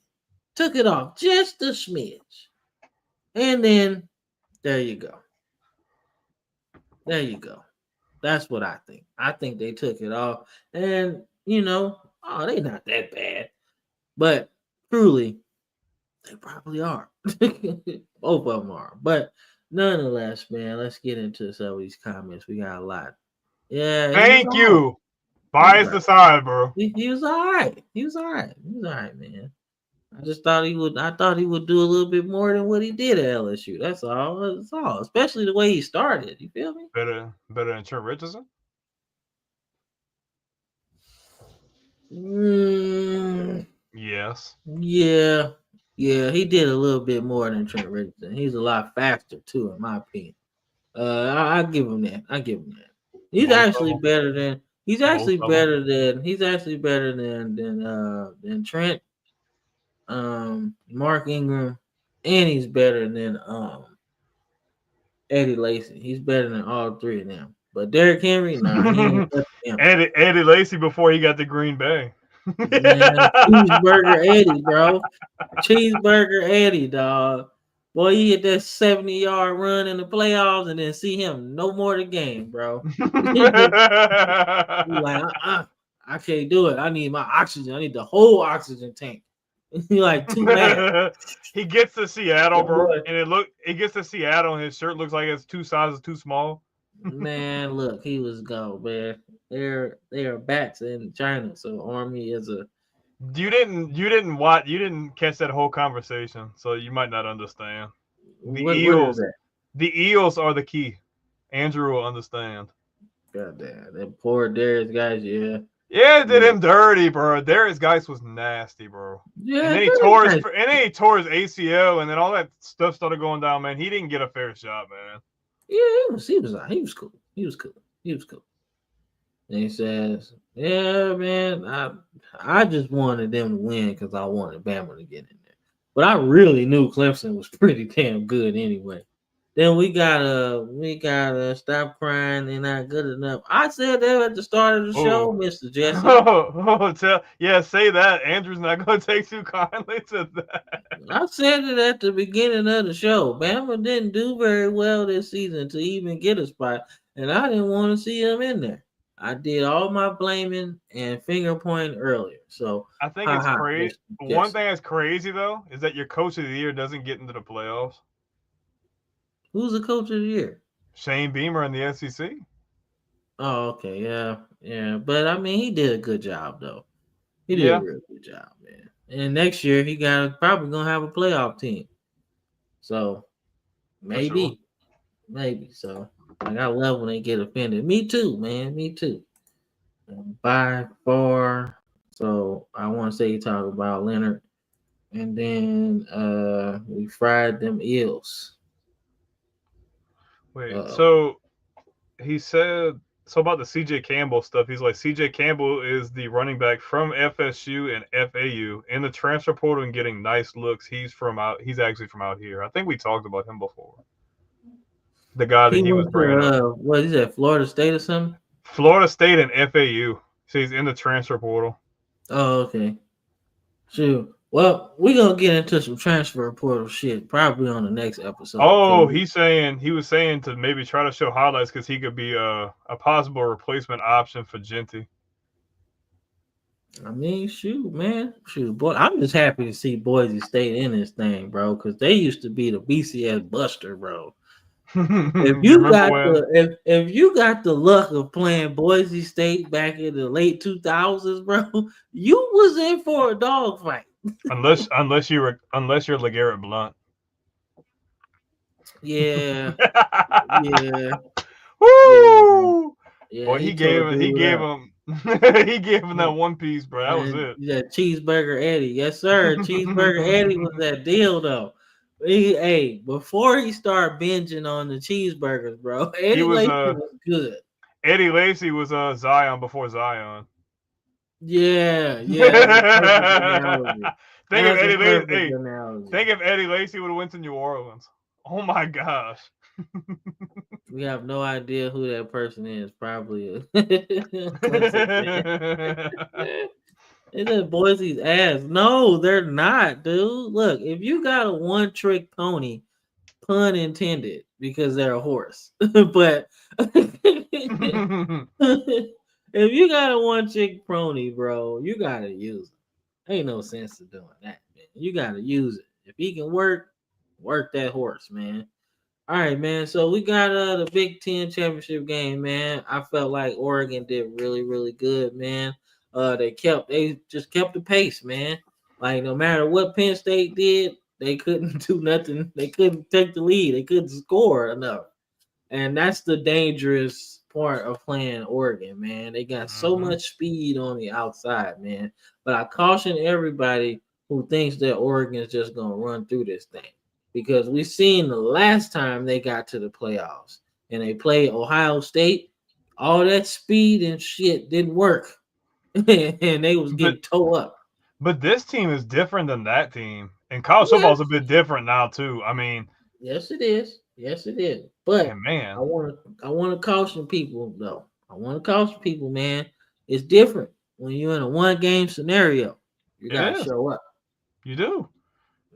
Took it off just a smidge. And then there you go. There you go. That's what I think. I think they took it off. And, they not that bad. But truly, they probably are. Both of them are. But nonetheless, man, let's get into some of these comments. We got a lot. Yeah. Thank you. Bias aside, bro. He was all right. He was all right, man. I just thought he would. I thought he would do a little bit more than what he did at LSU. That's all. That's all. Especially the way he started. You feel me? Better than Trent Richardson. Yes. Yeah. He did a little bit more than Trent Richardson. He's a lot faster too, in my opinion. I give him that. He's actually better than. He's actually better than Trent, Mark Ingram, and he's better than Eddie Lacy. He's better than all three of them. But Derrick Henry, nah, Eddie Lacy before he got to Green Bay. Man, Cheeseburger Eddie, bro. Cheeseburger Eddie, dog. Boy, he hit that 70-yard run in the playoffs and then see him no more the game, bro. Like, I can't do it. I need my oxygen. I need the whole oxygen tank. He like too mad. He gets to Seattle, bro, and it gets to Seattle, and his shirt looks like it's 2 sizes too small. Man, look, he was gone, man. They are bats in China, so Army is a. You didn't catch that whole conversation, so you might not understand. What is that? The Eels are the key. Andrew will understand. God damn, that poor Darius guys, yeah. Yeah, it did him dirty, bro. Darius Geis was nasty, bro. Yeah, and then he tore his ACL, and then all that stuff started going down, man. He didn't get a fair shot, man. Yeah, he was cool. And he says, yeah, man, I just wanted them to win because I wanted Bama to get in there. But I really knew Clemson was pretty damn good anyway. Then we gotta stop crying. They're not good enough. I said that at the start of the show, Mr. Jesse. Say that. Andrew's not going to take too kindly to that. I said it at the beginning of the show. Bama didn't do very well this season to even get a spot, and I didn't want to see them in there. I did all my blaming and finger pointing earlier. So I think it's crazy. One thing that's crazy though is that your coach of the year doesn't get into the playoffs. Who's the coach of the year? Shane Beamer in the SEC. Oh, okay, yeah. But I mean, he did a good job though. He did a real good job, man. And next year he probably gonna have a playoff team. So maybe. So like I love when they get offended. Me too, man. Me too. By far. So I want to say you talk about Leonard, and then we fried them eels. Wait, so he said about the CJ Campbell stuff. He's like, CJ Campbell is the running back from FSU and FAU in the transfer portal and getting nice looks. He's actually from out here. I think we talked about him before. The guy that he was bringing up. What is that, Florida State or something? Florida State and FAU. So he's in the transfer portal. Oh, okay. Sure. Well, we're going to get into some transfer portal shit probably on the next episode. Oh, he was saying to maybe try to show highlights because he could be a possible replacement option for Jeanty. I mean, shoot, man. Shoot, boy. I'm just happy to see Boise State in this thing, bro, because they used to be the BCS buster, bro. If You you remember got when? the if you got the luck of playing Boise State back in the late 2000s, bro, you was in for a dogfight. Unless you're LeGarrette Blunt. Yeah, yeah, yeah, Woo! yeah. Boy, He he tore gave dude up. him he gave him that one piece, bro. That was And it. yeah, Cheeseburger Eddie. Yes, sir. Cheeseburger Eddie was that deal though. Hey, before he started binging on the cheeseburgers, bro, He Eddie was Lacy was good. Eddie Lacy was Zion before Zion. Yeah, think yeah, that's a perfect analogy. if That's a Eddie Lacy, perfect hey, analogy. think if Eddie Lacy would have went to New Orleans. Oh my gosh. We have no idea who that person is. Probably a Clemson fan. It's just Boise's ass. No, they're not, dude. Look, if you got a one-trick pony, pun intended, because they're a horse. But if you got a one-trick pony, bro, you gotta use it. Ain't no sense to doing that, man. You gotta use it. If he can work that horse, man. All right, man. So we got the Big Ten championship game, man. I felt like Oregon did really, really good, man. They just kept the pace, man. Like no matter what Penn State did, they couldn't do nothing. They couldn't take the lead. They couldn't score enough. And that's the dangerous part of playing Oregon, man. They got so much speed on the outside, man. But I caution everybody who thinks that Oregon's just gonna run through this thing. Because we seen the last time they got to the playoffs and they played Ohio State, all that speed and shit didn't work. And they was getting toe up. But this team is different than that team. And college football is a bit different now too. I mean, yes, it is. Yes, it is. But man, I want to caution people though. I want to caution people, man. It's different when you're in a one game scenario. You gotta show up. You do.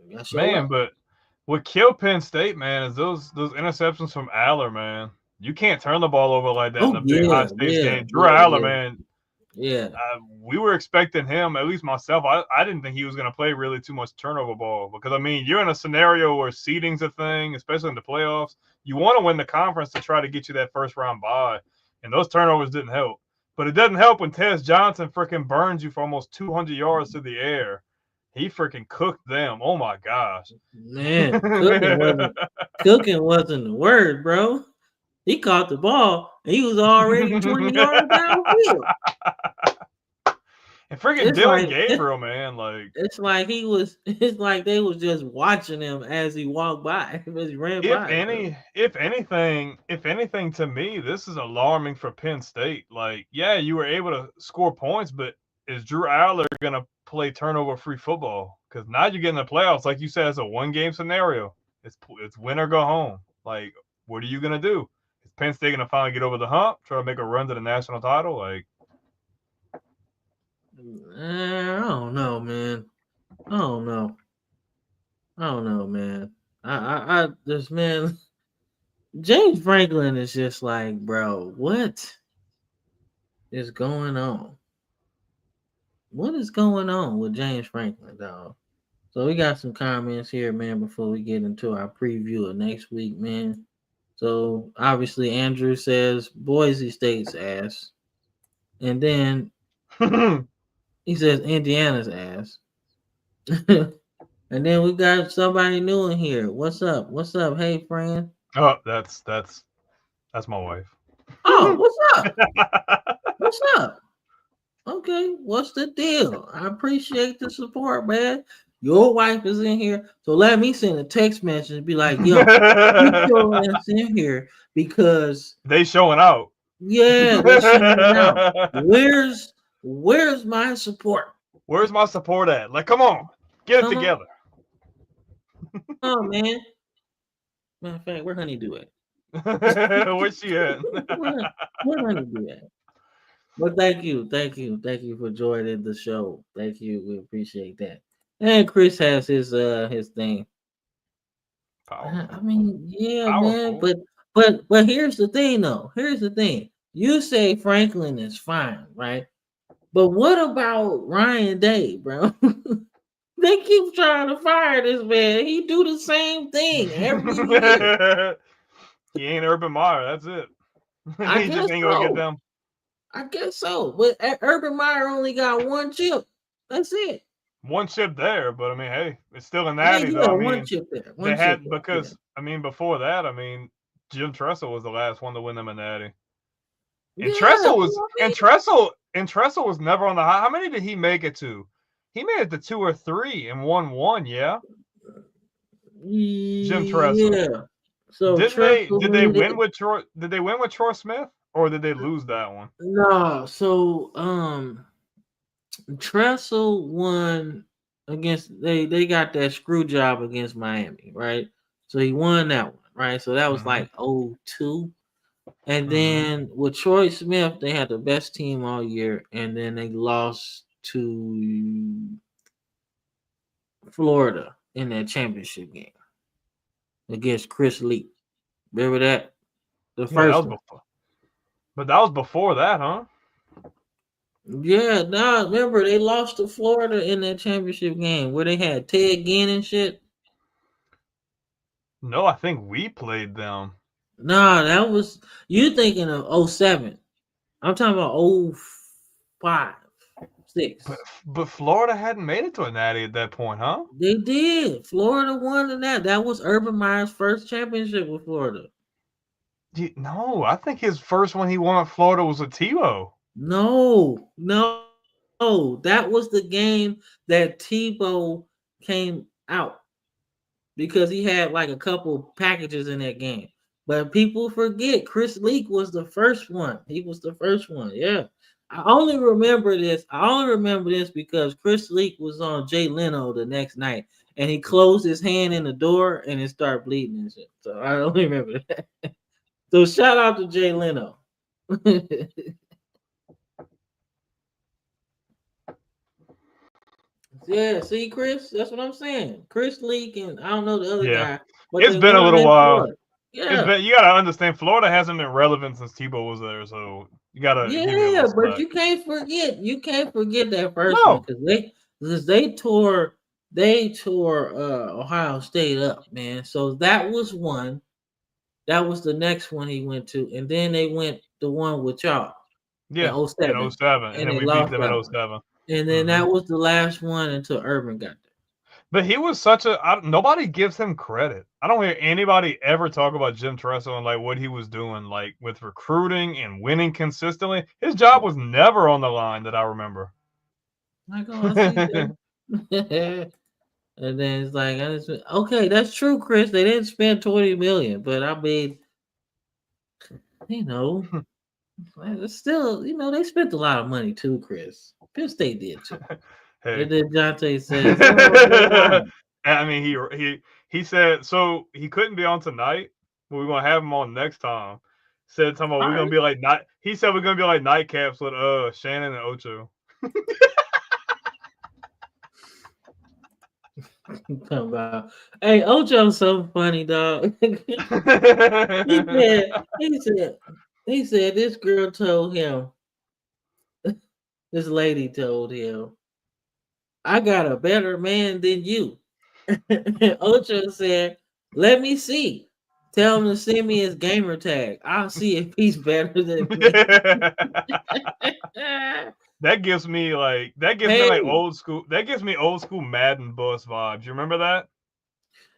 You gotta show Man, up. but what killed Penn State, man, is those interceptions from Aller, man. You can't turn the ball over like that in a big high stakes game. Drew Aller, man. Yeah. We were expecting him, at least myself. I didn't think he was going to play really too much turnover ball because, I mean, you're in a scenario where seeding's a thing, especially in the playoffs. You want to win the conference to try to get you that first round bye, and those turnovers didn't help. But it doesn't help when Tez Johnson freaking burns you for almost 200 yards to the air. He freaking cooked them. Oh, my gosh. Man, cooking wasn't the word, bro. He caught the ball, and he was already 20 yards downfield. And freaking Dylan Gabriel, man, like it's like they was just watching him as he walked by, as he ran by. If anything, to me, this is alarming for Penn State. Like, yeah, you were able to score points, but is Drew Aller gonna play turnover-free football? Because now you're getting the playoffs, like you said, it's a one-game scenario. It's win or go home. Like, what are you gonna do? Is Penn State gonna finally get over the hump, try to make a run to the national title? Like, I don't know, man. I don't know, man. I this man, James Franklin is just like, bro, what is going on? What is going on with James Franklin, dog? So we got some comments here, man, before we get into our preview of next week, man. So obviously Andrew says Boise State's ass. And then he says Indiana's ass. And then we got somebody new in here. What's up? What's up? Hey, friend. Oh, that's my wife. Oh, what's up? What's up? Okay, what's the deal? I appreciate the support, man. Your wife is in here, so let me send a text message and be like, "Yo, keep your ass in here because they showing out." Yeah, they showing out. Where's my support? Where's my support at? Like, come on, get it together. Oh man. Matter of fact, where Honeydew at? Where's she at? where Honeydew at? Well, thank you for joining the show. Thank you, we appreciate that. And Chris has his thing. Powerful. I mean, yeah, powerful. Man, but here's the thing, though. Here's the thing. You say Franklin is fine, right? But what about Ryan Day, bro? They keep trying to fire this man. He do the same thing every year. He ain't Urban Meyer. That's it. I He just guess ain't gonna get so. them. I guess so. But Urban Meyer only got one chip. That's it. One chip there, but I mean, hey, it's still a Yeah, natty though. I one mean, chip there. they One had chip there. because I mean before that, I mean, Jim Tressel was the last one to win them a natty. And Yeah, Tressel was never on the high. How many did he make it to? He made it to 2 or 3 and won one. Yeah, Jim Tressel. Yeah. So Did they win it. with Troy? Did they win with Troy Smith or did they lose that one? No, so Tressel won against they got that screw job against Miami, right? So he won that one, right? So that was like 0-2. And then with Troy Smith, they had the best team all year, and then they lost to Florida in that championship game against Chris Lee. Remember that? The Yeah, first that was one. before. But that was before that, huh? Yeah, nah, remember they lost to Florida in that championship game where they had Ted Ginn and shit. No, I think we played them. Nah, that was you thinking of 07. I'm talking about 05, 6. But Florida hadn't made it to a natty at that point, huh? They did. Florida won in that. That was Urban Meyer's first championship with Florida. No, I think his first one he won at Florida was with Tebow. No. That was the game that Tebow came out because he had like a couple packages in that game. But people forget Chris Leak was the first one. He was the first one. Yeah. I only remember this because Chris Leak was on Jay Leno the next night and he closed his hand in the door and it started bleeding and shit. So I only remember that. So shout out to Jay Leno. Yeah, see, Chris, that's what I'm saying. Chris Leak and I don't know the other guy, but it's been a little while. Yeah, You gotta understand, Florida hasn't been relevant since Tebow was there, so you gotta. Yeah, but you can't forget that first one because they tore Ohio State up, man. So that was one. That was the next one he went to, and then they went the one with y'all. Yeah, in 07. In 07, and then we beat them in 07. And then that was the last one until Urban got there. But he was nobody gives him credit. I don't hear anybody ever talk about Jim Tressel and like what he was doing, like with recruiting and winning consistently. His job was never on the line that I remember. Like, oh, I see that. And then it's like, okay, that's true, Chris. They didn't spend $20 million, but I mean, it's still, they spent a lot of money too, Chris. Penn State did too. Hey. And then Jeanty says, I mean, he said so he couldn't be on tonight, but we're gonna have him on next time. Said talking about we're gonna be like night. He said we're gonna be like nightcaps with Shannon and Ocho. Hey, Ocho's so funny, dog. he said this girl told him, this lady told him, I got a better man than you. Ocho said, let me see. Tell him to send me his gamer tag. I'll see if he's better than me. That gives me old school. That gives me old school Madden Bus vibes. You remember that?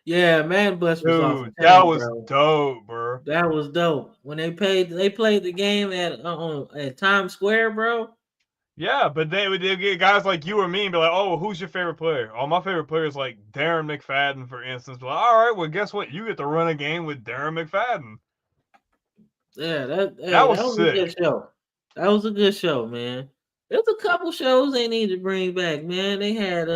Yeah, Madden Bus was off. That was dope, bro. That was dope. When they played the game at Times Square, bro. Yeah, but they would get guys like you or me and be like, "Oh, who's your favorite player?" Oh, my favorite player is like Darren McFadden, for instance. But all right, well, guess what? You get to run a game with Darren McFadden. Yeah, that was sick. A good show. That was a good show, man. There's a couple shows they need to bring back, man. They had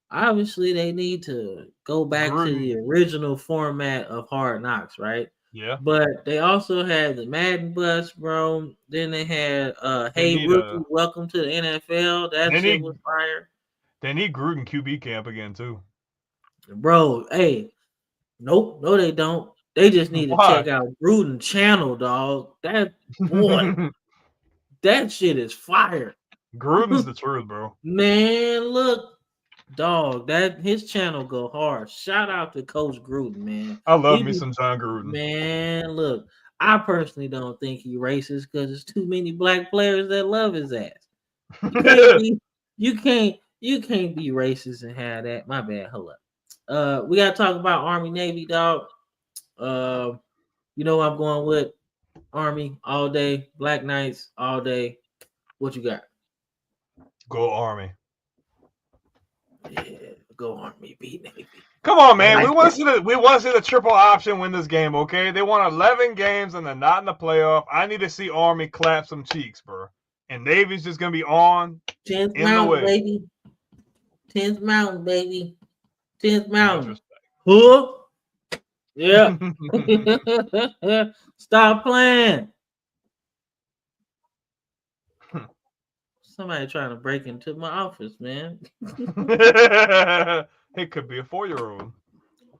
obviously they need to go back to the original format of Hard Knocks, right? Yeah. But they also had the Madden Bus, bro. Then they had Hey Rookie, welcome to the NFL. That shit was fire. They need Gruden QB camp again too. Bro, hey. Nope, no, they don't. They just need to check out Gruden channel, dog. That boy, that shit is fire. Gruden's the truth, bro. Man, look, dog, that his channel go hard. Shout out to Coach Gruden, man. I love me some John Gruden. Man, look, I personally don't think he racist because there's too many black players that love his ass. You can't be racist and have that. My bad. Hold up. We gotta talk about Army Navy, dog. You know I'm going with Army all day, Black Knights all day. What you got? Go Army. Yeah, go Army, beat Navy. Come on, man. We want to see the triple option win this game, okay? They won 11 games and they're not in the playoff. I need to see Army clap some cheeks, bro. And Navy's just gonna be on 10th in Mountain, the way. baby. 10th Mountain, baby. 10th Mountain. Huh? Yeah. Stop playing. Somebody trying to break into my office, man. It could be a 4-year-old.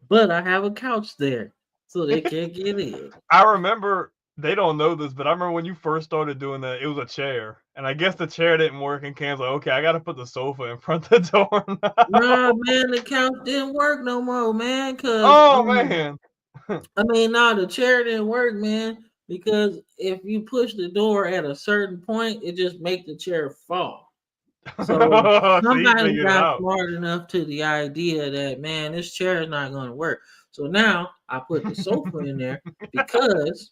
But I have a couch there, so they can't get in. I remember, they don't know this, but I remember when you first started doing that, it was a chair. And I guess the chair didn't work, and Cam's like, okay, I got to put the sofa in front of the door now. No, man, the couch didn't work no more, man. Man. The chair didn't work, man, because if you push the door at a certain point, it just makes the chair fall. So somebody got smart enough to the idea that, man, this chair is not going to work. So now I put the sofa in there because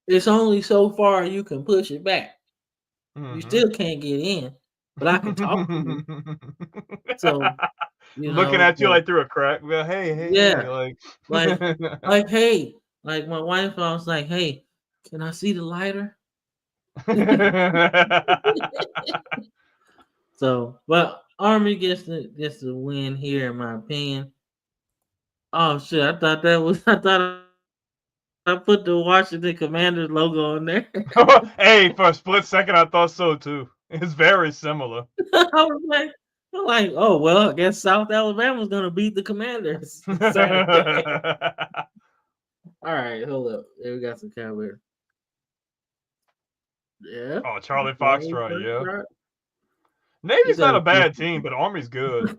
it's only so far you can push it back. Mm-hmm. You still can't get in, but I can talk to you. So, looking at you like through a crack. Well, hey, yeah, like, hey, like my wife, I was like, hey, can I see the lighter? So, but Army gets the win here, in my opinion. Oh shit! I thought I put the Washington Commanders logo on there. Hey, for a split second, I thought so too. It's very similar. I was like, oh well, I guess South Alabama's gonna beat the Commanders. All right, hold up. There we got some Cowboys. Yeah. Oh, Charlie Foxtrot, yeah. Navy's not a bad team, but Army's good.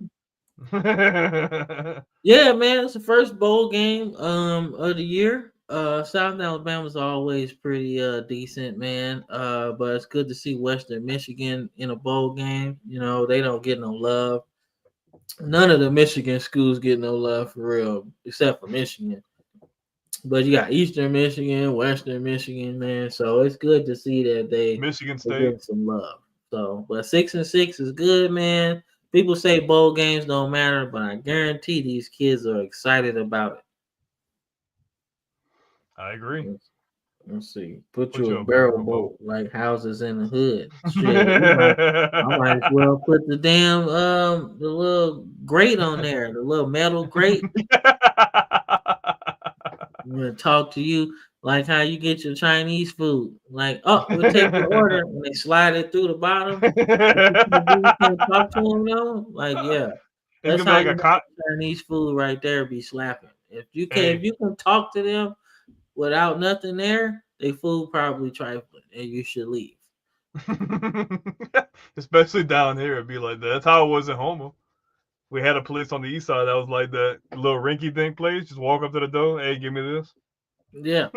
Yeah, man, it's the first bowl game of the year. South Alabama's always pretty decent, man. But it's good to see Western Michigan in a bowl game. You know, they don't get no love. None of the Michigan schools get no love for real, except for Michigan. But you got Eastern Michigan, Western Michigan, man. So it's good to see that Michigan State get some love. So, but 6-6 is good, man. People say bowl games don't matter, but I guarantee these kids are excited about it. I agree. Let's see. Put you a barrel boat like houses in the hood. Shit, I might as well put the damn the little grate on there, the little metal grate. I'm gonna talk to you like how you get your Chinese food. Like, oh, we'll take your order, and they slide it through the bottom. You can talk to them, though. Like, yeah, that's how you Chinese food right there be slapping. If you can talk to them without nothing there, they food probably trifling, and you should leave. Especially down here, it'd be like that. That's how it was in Homer. We had a place on the east side that was like that little rinky dink place. Just walk up to the door. Hey, give me this. Yeah.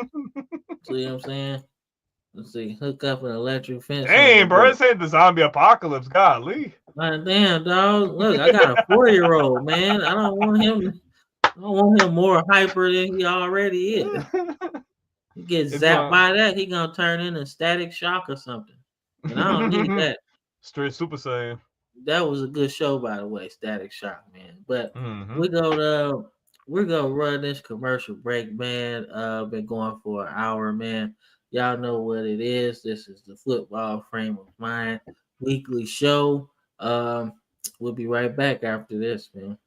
See what I'm saying? Let's see. Hook up an electric fence. Dang, bro. This ain't the zombie apocalypse. Golly. Damn, dog. Look, I got a 4-year-old, man. I don't want him more hyper than he already is. He gets zapped by that, he gonna turn into Static Shock or something. And I don't need that. Straight Super Saiyan. That was a good show, by the way, Static Shock, man. But we're gonna run this commercial break, man. Been going for an hour, man. Y'all know what it is. This is the Football Frame of Mind weekly show. We'll be right back after this, man.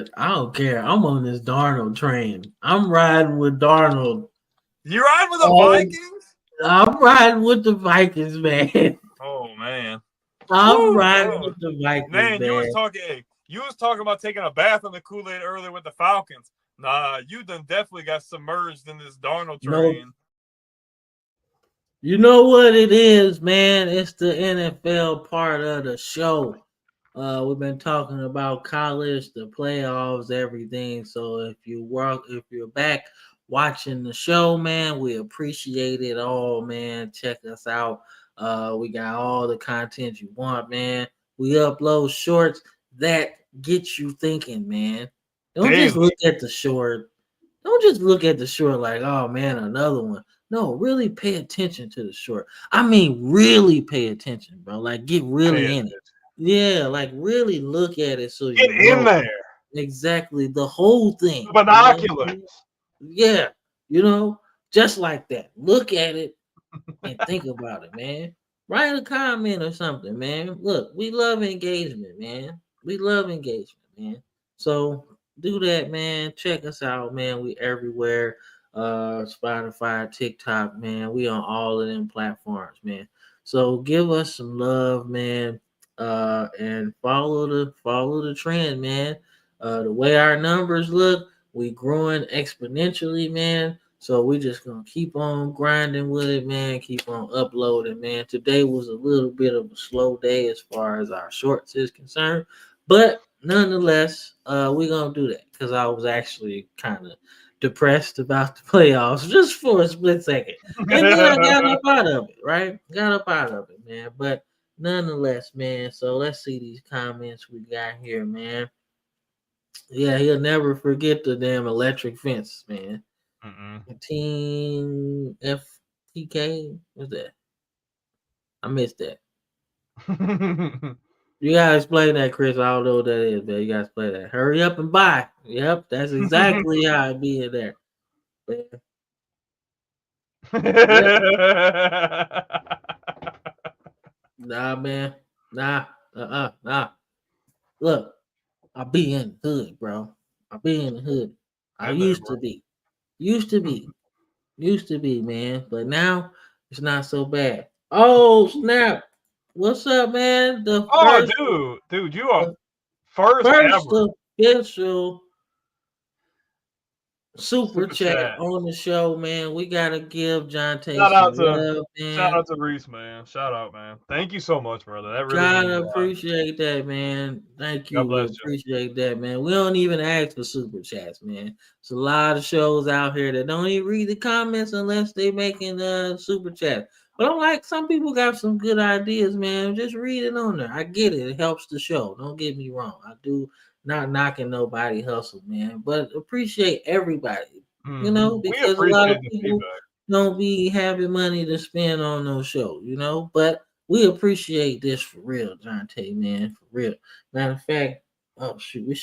But I don't care. I'm on this Darnold train. I'm riding with Darnold. You riding with the Vikings? I'm riding with the Vikings, man. Oh man. I'm riding with the Vikings, man. You was talking about taking a bath in the Kool-Aid earlier with the Falcons. Nah, you done definitely got submerged in this Darnold train. No. You know what it is, man? It's the NFL part of the show. We've been talking about college, the playoffs, everything. So if you're back watching the show, man, we appreciate it all, man. Check us out. We got all the content you want, man. We upload shorts that get you thinking, man. Don't just look at the short. Don't just look at the short like, oh man, another one. No, really pay attention to the short. I mean, really pay attention, bro. Like, get really in it. Yeah, like really look at it so get you in there. Exactly, the whole thing. The binoculars. Yeah, just like that. Look at it and think about it, man. Write a comment or something, man. Look, we love engagement, man. We love engagement, man. So do that, man. Check us out, man. We everywhere. Spotify, TikTok, man. We on all of them platforms, man. So give us some love, man. And follow the trend, man. The way our numbers look, we growing exponentially, man. So we just gonna keep on grinding with it, man. Keep on uploading, man. Today was a little bit of a slow day as far as our shorts is concerned, but nonetheless, we're gonna do that because I was actually kind of depressed about the playoffs just for a split second, and then I got up out of it, right? Got up out of it, man. But nonetheless, man. So let's see these comments we got here, man. Yeah, he'll never forget the damn electric fence, man. Team FTK, what's that? I missed that. You gotta explain that, Chris. I don't know what that is, man. You gotta explain that. Hurry up and buy. Yep, that's exactly how it be in there. Nah, man. Nah. Look, I be in the hood, bro. I be in the hood. I used to be. Used to be, man. But now it's not so bad. Oh, snap. What's up, man? Dude, you are first official super chat on the show, man. We gotta give Jeanty shout out to Reese, man. Shout out, man. Thank you so much, brother. That really gotta appreciate that, man. Thank you. We appreciate that, man. We don't even ask for super chats, man. There's a lot of shows out here that don't even read the comments unless they making super chat. But I'm like, some people got some good ideas, man. Just read it on there. I get it. It helps the show. Don't get me wrong. I do not knocking nobody hustle, man. But appreciate everybody. Because a lot of people don't be having money to spend on those shows, But we appreciate this for real, Jeanty, man. For real. Matter of fact, oh shoot, it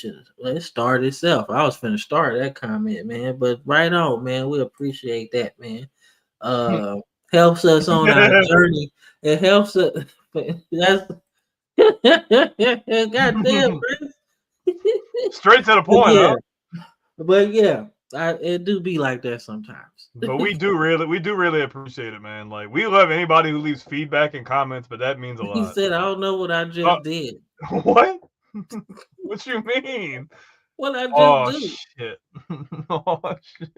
started itself. I was finna start that comment, man. But right on, man. We appreciate that, man. Helps us on our journey. It helps us. That's goddamn, straight to the point, huh? But yeah, it do be like that sometimes. But we do really appreciate it, man. Like, we love anybody who leaves feedback and comments, but that means a lot. He said, "I don't know what I just did." What? What you mean? What I just do? Shit. Oh shit!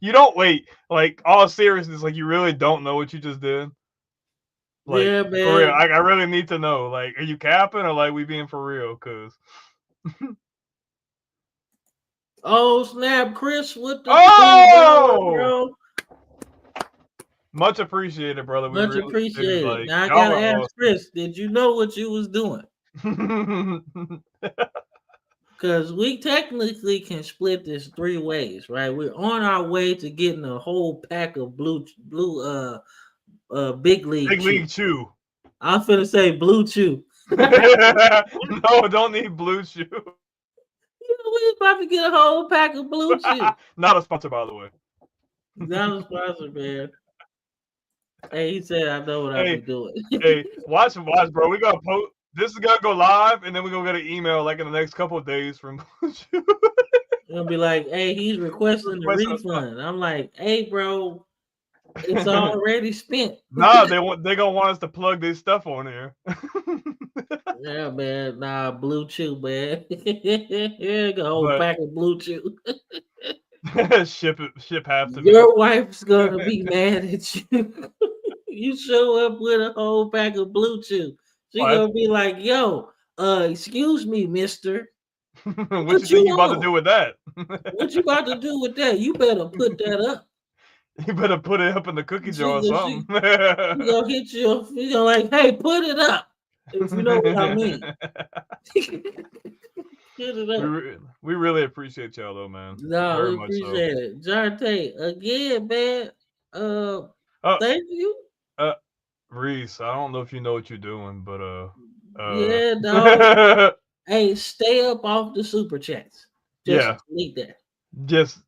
You don't wait. Like, all seriousness, like, you really don't know what you just did. Like, yeah, man. For real, I really need to know. Like, are you capping or like we being for real? Cause. Oh snap, Chris! What the? Bro? Much appreciated, brother. Much appreciated. Like, now I gotta ask Chris, did you know what you was doing? Because we technically can split this 3 ways, right? We're on our way to getting a whole pack of blue big league chew. I was finna say blue chew. No, don't need blue chew. We about to get a whole pack of blue chew. Not a sponsor, by the way. Not a sponsor, man. Hey, he said, "I know what I be doing." Hey, watch, bro. We gonna post. This is gonna go live, and then we're gonna get an email like in the next couple of days from Blue Chew. It'll be like, hey, he's requesting the refund. I'm like, hey, bro, it's already spent. Nah, they're gonna want us to plug this stuff on here. Yeah, man. Nah, Blue Chew, man. Yeah, a whole pack of Blue Chew. ship half to me. Your wife's gonna be mad at you. You show up with a whole pack of Blue Chew. She gonna be like, yo, excuse me, mister. What you about to do with that? What you about to do with that? You better put that up. You better put it up in the cookie jar or something. She gonna hit you. She gonna like, hey, put it up. If you know what I mean. Put it up. We really appreciate y'all though, man. No, we appreciate it. Jeanty, again, man. Thank you. Reese, I don't know if you know what you're doing, but yeah, dog. Hey, stay up off the super chats. Just delete that. Just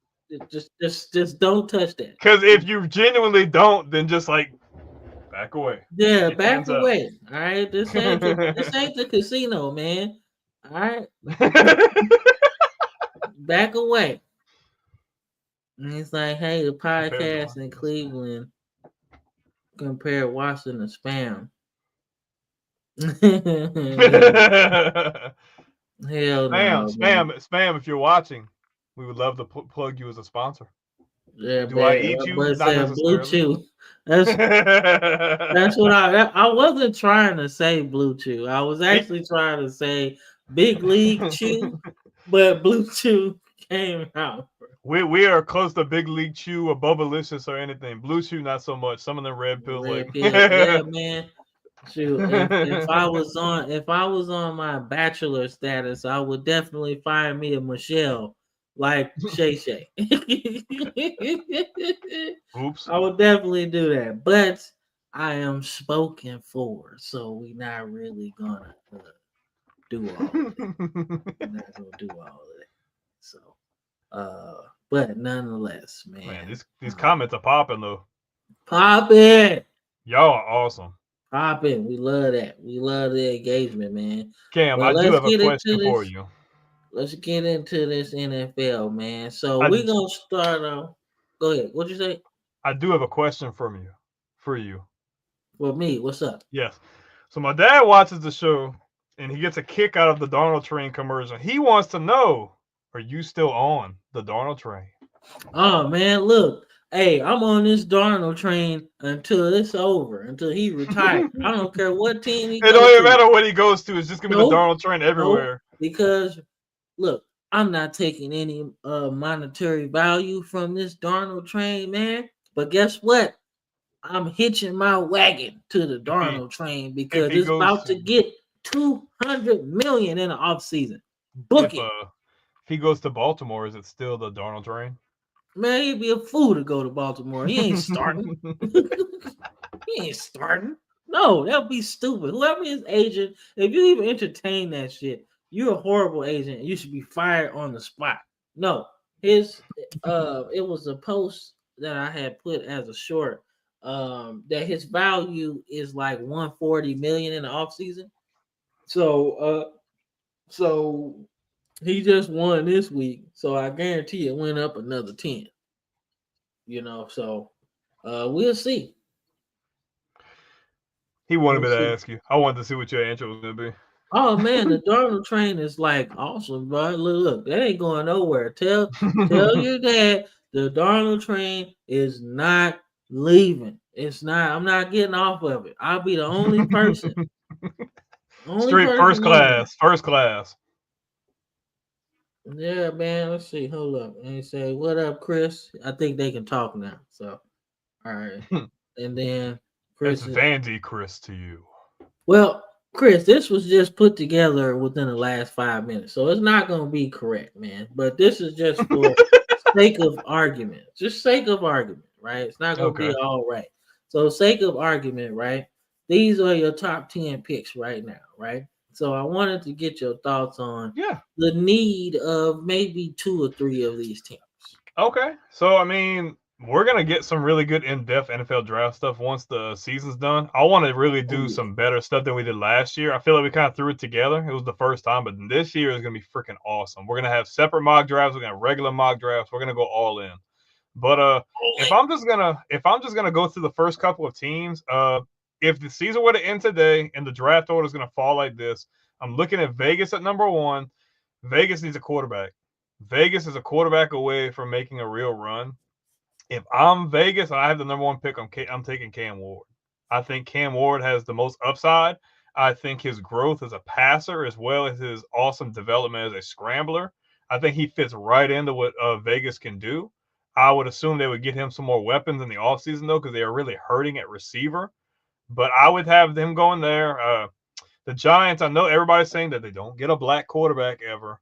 don't touch that. Because if you genuinely don't, then just like back away. Yeah, back away. All right, this ain't the casino, man. All right, back away. And it's like, hey, the podcast in Cleveland compared Washington to spam. Hell no, spam. If you're watching, we would love to plug you as a sponsor. Yeah, do I eat you? But Blue Chew. That's what I wasn't trying to say. Blue Chew. I was actually trying to say Big League Chew, but Blue Chew came out. We are close to Big League Chew or Bubblicious or anything. Blue Chew, not so much. Some of them red pills, yeah, man. Shoot, if I was on my bachelor status, I would definitely find me a Michelle like Shay. Oops. I would definitely do that, but I am spoken for, so we're not really gonna do all of that. We're not gonna do all of that. So, but nonetheless, man, these comments are popping though. Popping. Y'all are awesome. Popping. We love that. We love the engagement, man. Cam, I do have a question for you. Let's get into this NFL, man. So we're gonna start off. Go ahead. What'd you say? I do have a question for you. For me, what's up? Yes. So my dad watches the show and he gets a kick out of the Darnold train commercial. He wants to know, are you still on the Darnold train? Oh man, look. Hey, I'm on this Darnold train until it's over, until he retires. I don't care what team he goes to. It don't even matter what he goes to. It's just gonna be the Darnold train everywhere. Because look, I'm not taking any monetary value from this Darnold train, man. But guess what? I'm hitching my wagon to the Darnold train because it's about to get $200 million in the offseason. Book it. If he goes to Baltimore, is it still the Darnold train? Man, he'd be a fool to go to Baltimore. He ain't starting. He ain't starting. No, that would be stupid. Whoever his agent, if you even entertain that shit, you're a horrible agent. You should be fired on the spot. No, it was a post that I had put as a short that his value is like $140 million in the offseason. So he just won this week, so I guarantee it went up another 10. So we'll see. He wanted me to ask you. I wanted to see what your answer was going to be. Oh man, the Darnold train is like awesome, bro. Look, that ain't going nowhere. Tell your dad the Darnold train is not leaving. It's not. I'm not getting off of it. I'll be the only person. First class. Yeah, man. Let's see. Hold up. And he say, "What up, Chris?" I think they can talk now. So, all right. And then Chris, it's Vandy Chris to you. Well, Chris, this was just put together within the last 5 minutes, so it's not going to be correct, man. But this is just for sake of argument. Just sake of argument, right? It's not going to be all right. So, sake of argument, right? These are your top 10 picks right now, right? So I wanted to get your thoughts on the need of maybe 2 or 3 of these teams. Okay. So, I mean, we're gonna get some really good in-depth NFL draft stuff once the season's done. I want to really do some better stuff than we did last year. I feel like we kind of threw it together. It was the first time, but this year is gonna be freaking awesome. We're gonna have separate mock drafts. We're gonna have regular mock drafts. We're gonna go all in. But if I'm just gonna go through the first couple of teams, if the season were to end today and the draft order is gonna fall like this, I'm looking at Vegas at number 1. Vegas needs a quarterback. Vegas is a quarterback away from making a real run. If I'm Vegas and I have the number 1 pick, I'm taking Cam Ward. I think Cam Ward has the most upside. I think his growth as a passer as well as his awesome development as a scrambler, I think he fits right into what Vegas can do. I would assume they would get him some more weapons in the offseason, though, because they are really hurting at receiver. But I would have them going there. The Giants, I know everybody's saying that they don't get a black quarterback ever.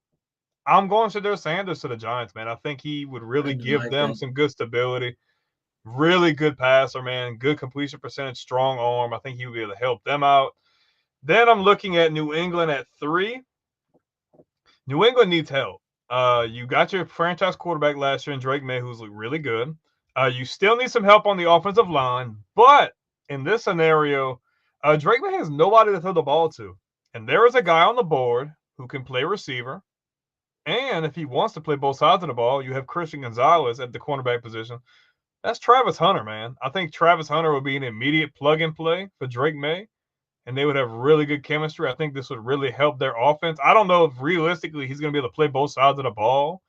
I'm going Shedeur Sanders to the Giants, man. I think he would really give them some good stability. Really good passer, man. Good completion percentage, strong arm. I think he would be able to help them out. Then I'm looking at New England at 3. New England needs help. You got your franchise quarterback last year in Drake May, who's really good. You still need some help on the offensive line. But in this scenario, Drake May has nobody to throw the ball to. And there is a guy on the board who can play receiver. And if he wants to play both sides of the ball, you have Christian Gonzalez at the cornerback position. That's Travis Hunter, man. I think Travis Hunter would be an immediate plug-and-play for Drake May, and they would have really good chemistry. I think this would really help their offense. I don't know if realistically he's going to be able to play both sides of the ball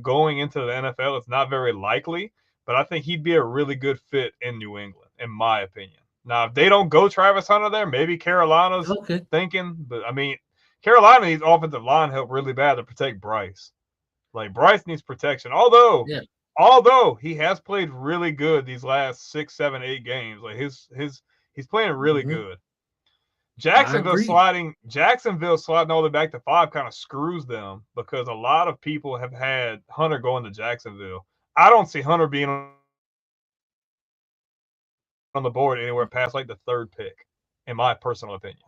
going into the NFL. It's not very likely, but I think he'd be a really good fit in New England, in my opinion. Now, if they don't go Travis Hunter there, maybe Carolina's thinking. But, I mean, Carolina needs offensive line help really bad to protect Bryce. Like, Bryce needs protection. Although he has played really good these last 6, 7, 8 games. Like, he's playing really good. Jacksonville sliding all the way back to 5 kind of screws them because a lot of people have had Hunter going to Jacksonville. I don't see Hunter being on the board anywhere past like the 3rd pick, in my personal opinion.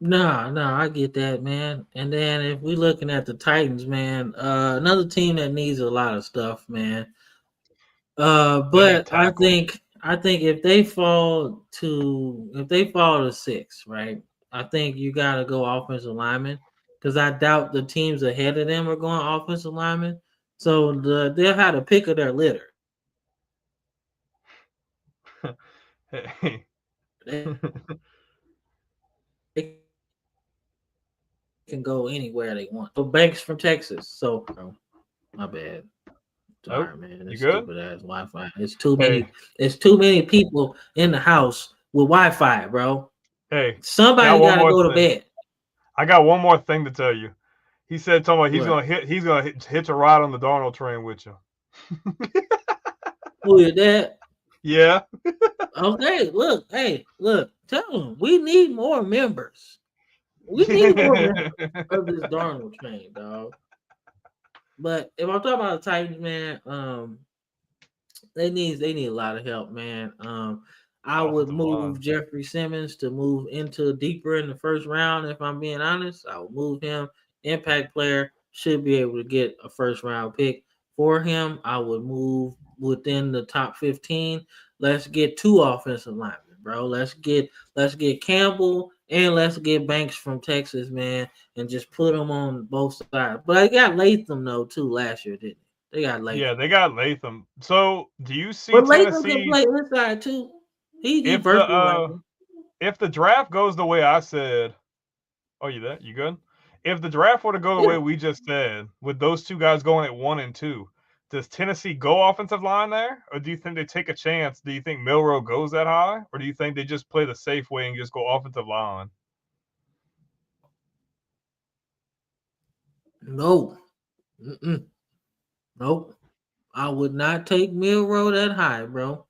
No, I get that, man. And then if we're looking at the Titans, man, another team that needs a lot of stuff, man. But I think if they fall to 6, right? I think you got to go offensive lineman because I doubt the teams ahead of them are going offensive lineman. So they'll have a pick of their litter. Hey. They can go anywhere they want. So Banks from Texas. So my bad. Sorry, man. It's stupid ass Wi-Fi. It's too many. It's too many people in the house with Wi-Fi, bro. Hey, somebody gotta go to bed. I got one more thing to tell you. He said, "He's gonna hitch a ride on the Darnold train with you." Who is that? Yeah. Okay. Look. Tell them we need more members. We need more members of this Darnold train, dog. But if I'm talking about the Titans, man, they need a lot of help, man. I would move Jeffrey Simmons to move into deeper in the first round. If I'm being honest, I would move him. Impact player, should be able to get a first round pick for him. I would move within the top 15. Let's get 2 offensive linemen, bro. Let's get Campbell and let's get Banks from Texas, man, and just put them on both sides. But I got Latham though too last year, didn't they? They got Latham. Yeah, they got Latham. So do you see but Latham can play inside too? If the draft goes the way I said, oh, you there? You good? If the draft were to go the way we just said, with those 2 guys going at 1 and 2, does Tennessee go offensive line there, or do you think they take a chance? Do you think Milroe goes that high, or do you think they just play the safe way and just go offensive line? No. Nope. I would not take Milroe that high, bro.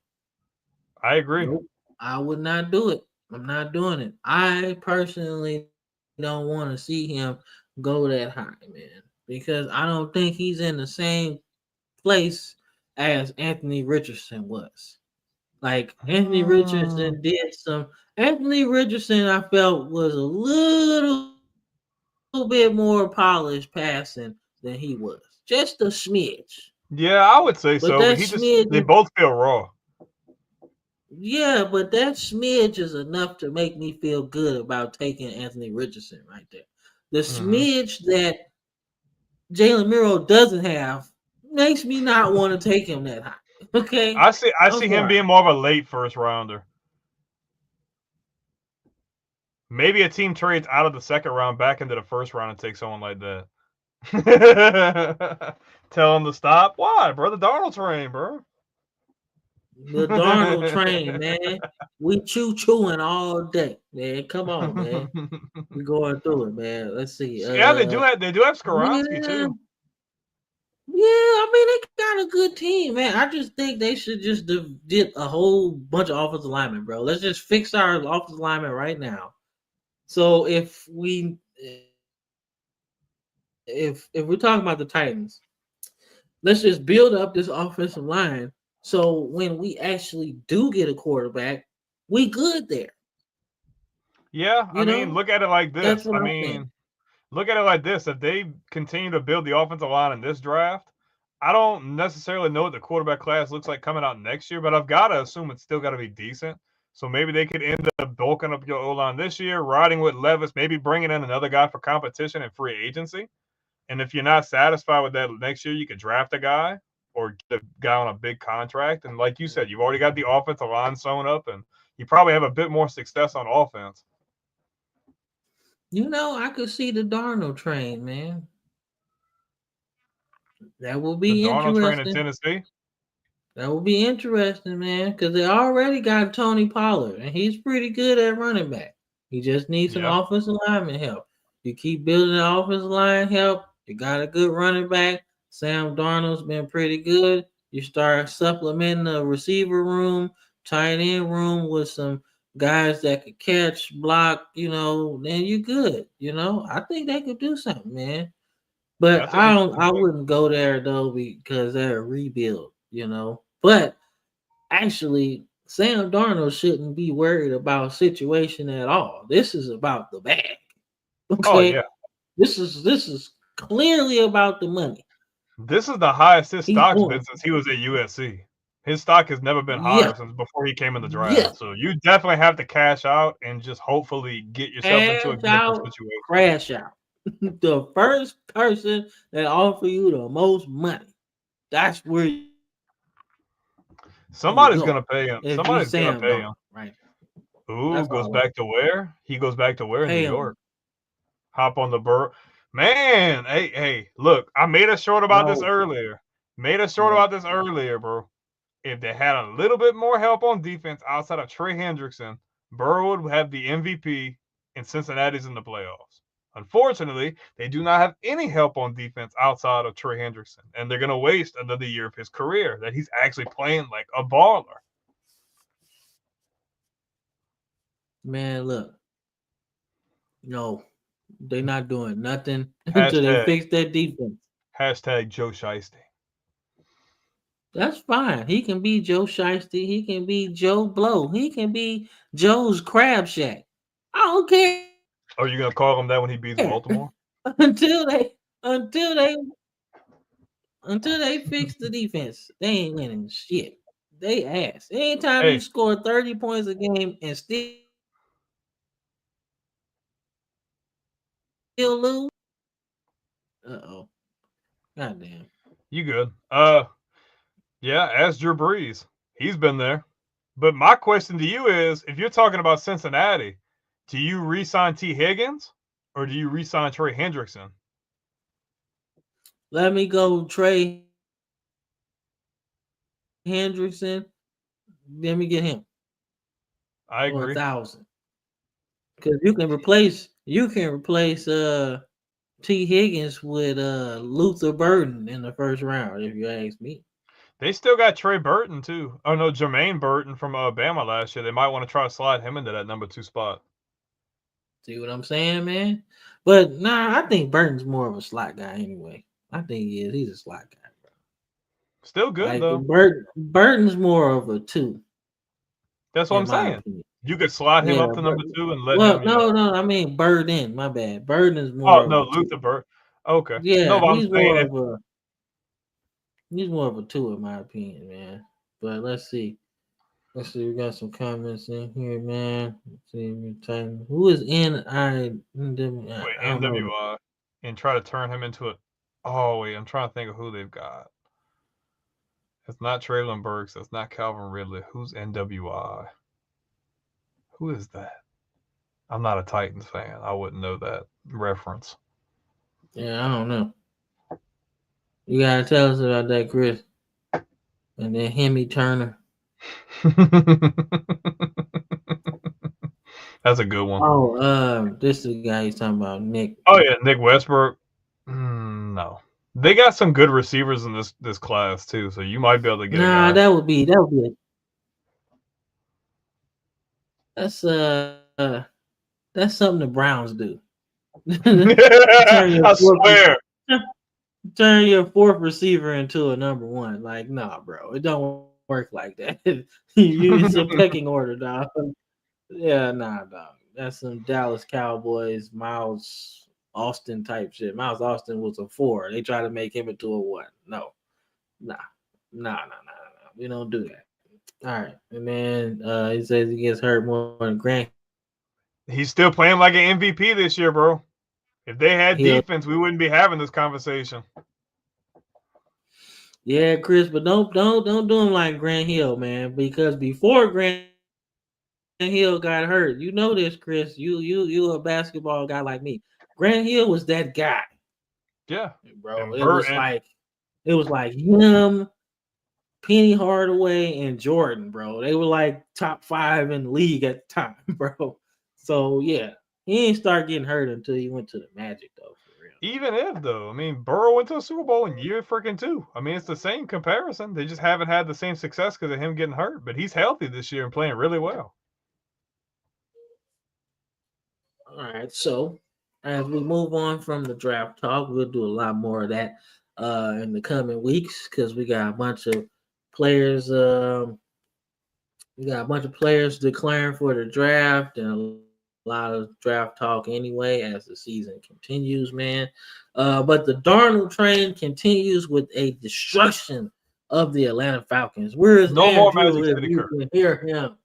I agree. Nope. I would not do it. I'm not doing it. I personally don't want to see him go that high, man, because I don't think he's in the same place as Anthony Richardson was. Like Anthony Richardson I felt was a little bit more polished passing than he was. Just a smidge. Yeah, I would say But so. that But smidge, they both feel raw. yeah, but that smidge is enough to make me feel good about taking Anthony Richardson right there. The smidge that Jalen Miro doesn't have makes me not want to take him that high. Okay, I see I'm him sorry. being more of a late first rounder. Maybe a team trades out of the second round back into the first round and takes someone like that. Tell him to stop. Why, bro? The Darnold train, bro. The Darnold train, man. We chewing all day, man. Come on, man. We're going through it, man. Let's see. Yeah, they do have Skoronski Yeah, too. I mean they got a good team, man. I just think they should just get a whole bunch of offensive linemen, bro. Let's just fix our offensive linemen right now. So if we're talking about the Titans, let's just build up this offensive line. So when we actually do get a quarterback, we good there. Yeah, I mean, look at it like That's this. what I I'm mean, saying. look at it like this. If they continue to build the offensive line in this draft, I don't necessarily know what the quarterback class looks like coming out next year, but I've got to assume it's still got to be decent. So maybe they could end up bulking up your O-line this year, riding with Levis, maybe bringing in another guy for competition and free agency. And if you're not satisfied with that next year, you could draft a guy or get a guy on a big contract. And like you said, you've already got the offensive line sewn up, and you probably have a bit more success on offense. I could see the Darnold train, man. That will The be Darnold train in interesting. Tennessee. That will be interesting, man, because they already got Tony Pollard, and he's pretty good at running back. He just needs some offensive lineman help. You keep building the offensive line help. You got a good running back. Sam Darnold's been pretty good. You start supplementing the receiver room, tight end room with some guys that could catch, block, then you're good. I think they could do something, man. But I wouldn't go there though because they're a rebuild, But actually, Sam Darnold shouldn't be worried about situation at all. This is about the bag. Okay. Oh yeah. This is clearly about the money. This is the highest his stock's been since he was at USC. His stock has never been higher since before he came in the draft. Yeah. So you definitely have to cash out and just hopefully get yourself into a different situation. Crash out. The first person that offer you the most money. That's where somebody's gonna pay him. Somebody's gonna pay him. Right. Ooh, goes back to where? He goes back to where in New York? Hop on the burr. Man, hey, look, I made a short about this earlier. Bro. If they had a little bit more help on defense outside of Trey Hendrickson, Burrow would have the MVP and Cincinnati's in the playoffs. Unfortunately, they do not have any help on defense outside of Trey Hendrickson, and they're going to waste another year of his career that he's actually playing like a baller. Man, look. No, they're not doing nothing until they fix that defense. Hashtag Joe Shiesty. That's fine. He can be Joe Shiesty. He can be Joe Blow. He can be Joe's Crab Shack. I don't care. Are you gonna call him that when he beats Baltimore? until they fix the defense, they ain't winning shit. They ass. Anytime you score 30 points a game and still lose. Uh-oh. Goddamn. You good. Yeah, ask Drew Brees. He's been there. But my question to you is, if you're talking about Cincinnati, do you re-sign T. Higgins or do you re-sign Trey Hendrickson? Let me go Trey Hendrickson. Let me get him. I agree. 1,000. Because you can replace T. Higgins with Luther Burden in the first round, if you ask me. They still got Trey Burton too. Oh no, Jermaine Burton from Alabama last year. They might want to try to slide him into that number 2 spot. See what I'm saying, man? But I think Burton's more of a slot guy anyway. I think he is. He's a slot guy, bro. Still good though. Burton's more of a 2. That's what I'm saying. Opinion. You could slide him up to number 2 and let him. No. I mean Burden. My bad. Burden is more. Oh no, Luther Burton. Okay. Yeah, no, he's more of a. He's more of a 2 in my opinion, man. But let's see. We got some comments in here, man. Let's see, who is I Wait, don't know. NWI, and try to turn him into a. Oh wait, I'm trying to think of who they've got. It's not Traylon Burks. It's not Calvin Ridley. Who's NWI? Who is that? I'm not a Titans fan. I wouldn't know that reference. Yeah, I don't know. You gotta tell us about that, Chris. And then Hemi Turner. That's a good one. Oh, this is the guy he's talking about, Nick. Oh yeah, Nick Westbrook. No, they got some good receivers in this class too, so you might be able to get. Nah, that would be it. That's something the Browns do. I swear. Turn your 4th receiver into a number 1. Like, nah, bro, it don't work like that. It's a pecking order, dog. Yeah, nah, dog. That's some Dallas Cowboys, Miles Austin type shit. Miles Austin was a 4. They try to make him into a 1. No, nah. We don't do that. All right, and then he says he gets hurt more than Grant. He's still playing like an MVP this year, bro. If they had defense, we wouldn't be having this conversation. Yeah, Chris, but don't do him like Grant Hill, man. Because before Grant Hill got hurt, you know this, Chris. You a basketball guy like me. Grant Hill was that guy. Yeah, bro. It was like him, Penny Hardaway, and Jordan, bro. They were like top 5 in the league at the time, bro. So yeah, he didn't start getting hurt until he went to the Magic, though. For real. Even if though, I mean, Burrow went to a Super Bowl in year freaking 2. I mean, it's the same comparison. They just haven't had the same success because of him getting hurt. But he's healthy this year and playing really well. All right, so as we move on from the draft talk, we'll do a lot more of that in the coming weeks because we got a bunch of players. We got a bunch of players declaring for the draft and a lot of draft talk anyway as the season continues, man. But the Darnold train continues with a destruction of the Atlanta Falcons. Where's no Andrew? More Magic City You Kirk. can hear him.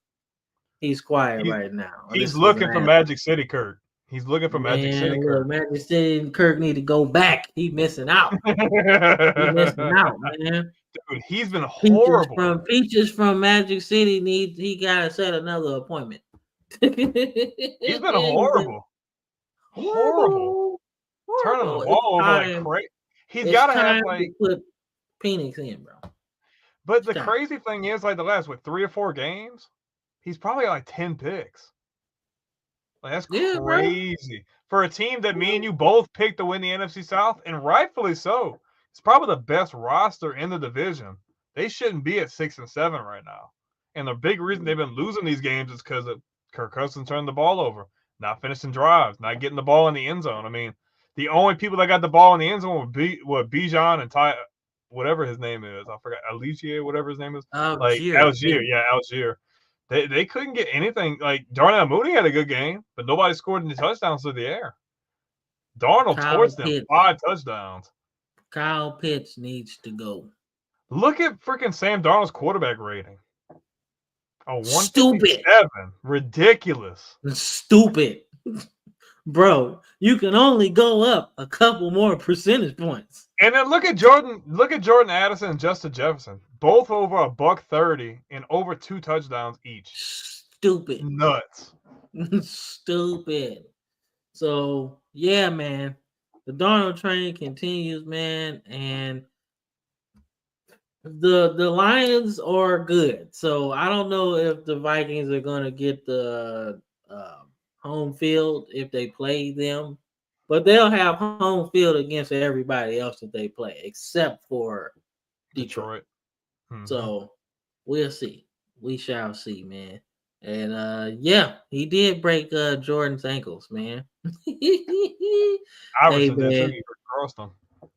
He's quiet right now. He's looking for Magic City Kirk. He's looking for Magic City Kirk. Magic City Kirk need to go back. He missing out. He's missing out, man. Dude, he's been horrible. Peaches from Magic City he gotta set another appointment. He's been horrible. Horrible. Turning the ball over like crazy. He's gotta have like put Phoenix in, bro. But the crazy thing is, like the last 3 or 4 games, he's probably like 10 picks. Like, that's crazy. Bro. For a team that me and you both picked to win the NFC South, and rightfully so. It's probably the best roster in the division. They shouldn't be at 6 and 7 right now. And the big reason they've been losing these games is because of Kirk Cousins turning the ball over, not finishing drives, not getting the ball in the end zone. I mean, the only people that got the ball in the end zone were Bijan and Ty, whatever his name is. I forgot. Aligier, whatever his name is. Algier. Yeah, Algier. They couldn't get anything. Like, Darnell Mooney had a good game, but nobody scored any touchdowns through the air. Darnold torched them 5 touchdowns. Kyle Pitts needs to go. Look at freaking Sam Darnold's quarterback rating. Oh, 157. Ridiculous. Stupid. Bro, you can only go up a couple more percentage points. And then look at Jordan Addison and Justin Jefferson. Both over $130 and over 2 touchdowns each. Stupid. Nuts. Stupid. So, yeah, man. The Darnold train continues, man, and the Lions are good. So I don't know if the Vikings are going to get the home field if they play them, but they'll have home field against everybody else that they play, except for Detroit. Mm-hmm. So we'll see. We shall see, man. And yeah, he did break Jordan's ankles, man.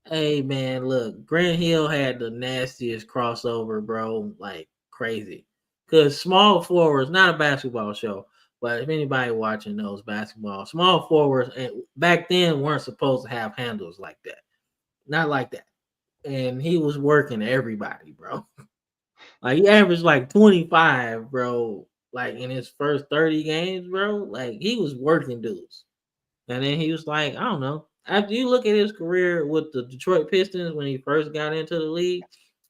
Hey man, look, Grant Hill had the nastiest crossover, bro, like crazy. Cause small forwards, not a basketball show, but if anybody watching knows basketball, small forwards back then weren't supposed to have handles like that. Not like that. and he was working everybody, bro. Like he averaged like 25, bro. Like in his first 30 games, bro. Like he was working dudes. And then he was like, I don't know. After you look at his career with the Detroit Pistons when he first got into the league,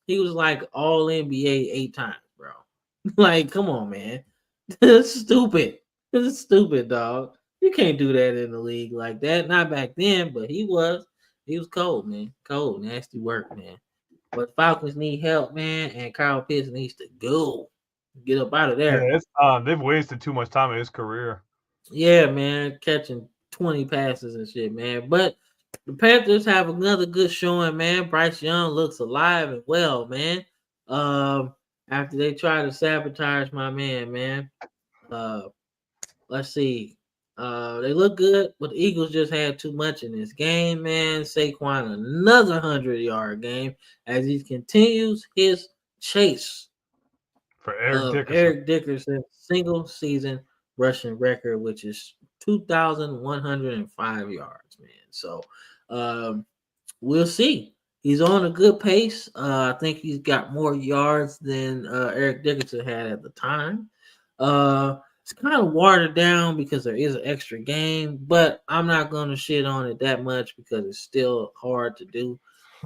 he was like all NBA 8 times, bro. Like, come on, man. This is stupid. This is stupid, dog. You can't do that in the league like that. Not back then, but he was. He was cold, man. Cold, nasty work, man. But Falcons need help, man, and Kyle Pitts needs to go. Get up out of there. Yeah, it's they've wasted too much time in his career. Yeah, man, catching 20 passes and shit, man. But the Panthers have another good showing, man. Bryce Young looks alive and well, man. After they try to sabotage my man. Let's see. They look good, but the Eagles just had too much in this game, man. Saquon another 100-yard game as he continues his chase For Eric of Dickerson. Eric Dickerson's single season rushing record, which is 2,105 yards, man. So we'll see. He's on a good pace. I think he's got more yards than Eric Dickerson had at the time. It's kind of watered down because there is an extra game, but I'm not going to shit on it that much because it's still hard to do.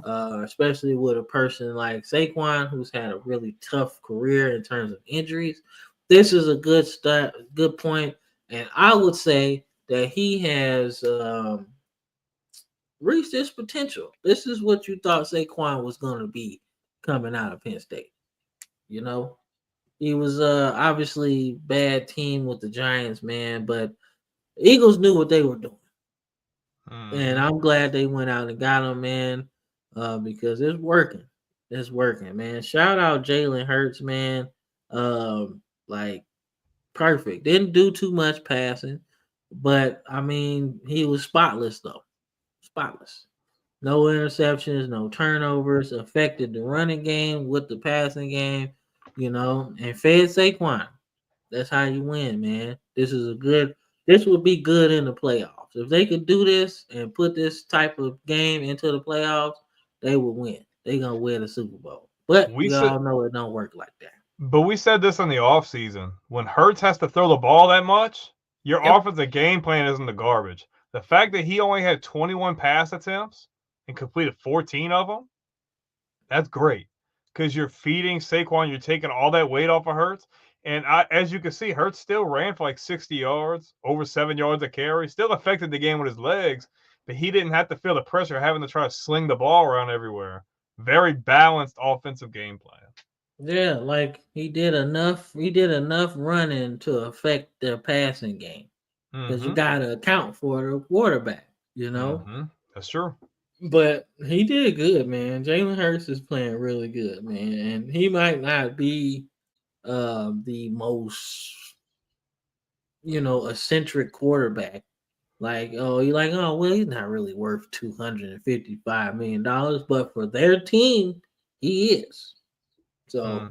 Especially with a person like Saquon, who's had a really tough career in terms of injuries. This is a good start, good point, and I would say that he has reached his potential. This is what you thought Saquon was going to be coming out of Penn State. You know, he was obviously bad team with the Giants, man, but Eagles knew what they were doing. And I'm glad they went out and got him, man, because it's working. It's working, man. Shout out Jalen Hurts, man. Like perfect. Didn't do too much passing, but I mean, he was spotless though. Spotless. No interceptions, no turnovers. Affected the running game with the passing game, and fed Saquon. That's how you win, man. This would be good in the playoffs. If they could do this and put this type of game into the playoffs, they would win. They're gonna win the Super Bowl. But we all know it don't work like that. But we said this in the offseason. When Hurts has to throw the ball that much, your offensive game plan isn't the garbage. The fact that he only had 21 pass attempts and completed 14 of them, that's great. Because you're feeding Saquon, you're taking all that weight off of Hurts. And as you can see, Hurts still ran for like 60 yards, over 7 yards a carry, still affected the game with his legs, but he didn't have to feel the pressure of having to try to sling the ball around everywhere. Very balanced offensive game plan. Yeah, like he did enough running to affect their passing game. Because you gotta account for the quarterback, That's true. But he did good, man. Jalen Hurts is playing really good, man. And he might not be the most eccentric quarterback. Like, he's not really worth $255 million, but for their team, he is. So,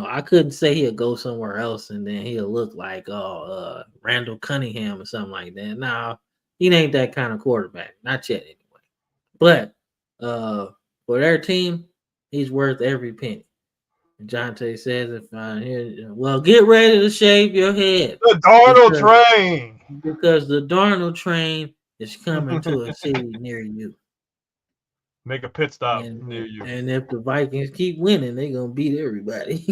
I couldn't say he'll go somewhere else and then he'll look like Randall Cunningham or something like that. No, he ain't that kind of quarterback. Not yet anyway. But for their team, he's worth every penny. Jeanty says, get ready to shave your head. The Darnold train. Because the Darnold train is coming to a city near you. Make a pit stop near you. And if the Vikings keep winning, they're going to beat everybody.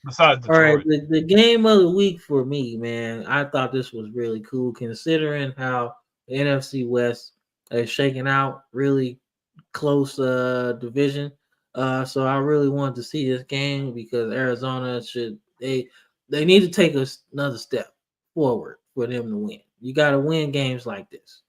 Besides Detroit. All right, the game of the week for me, man, I thought this was really cool considering how the NFC West is shaking out, really close division. So I really wanted to see this game because Arizona they need to take another step forward for them to win. You got to win games like this.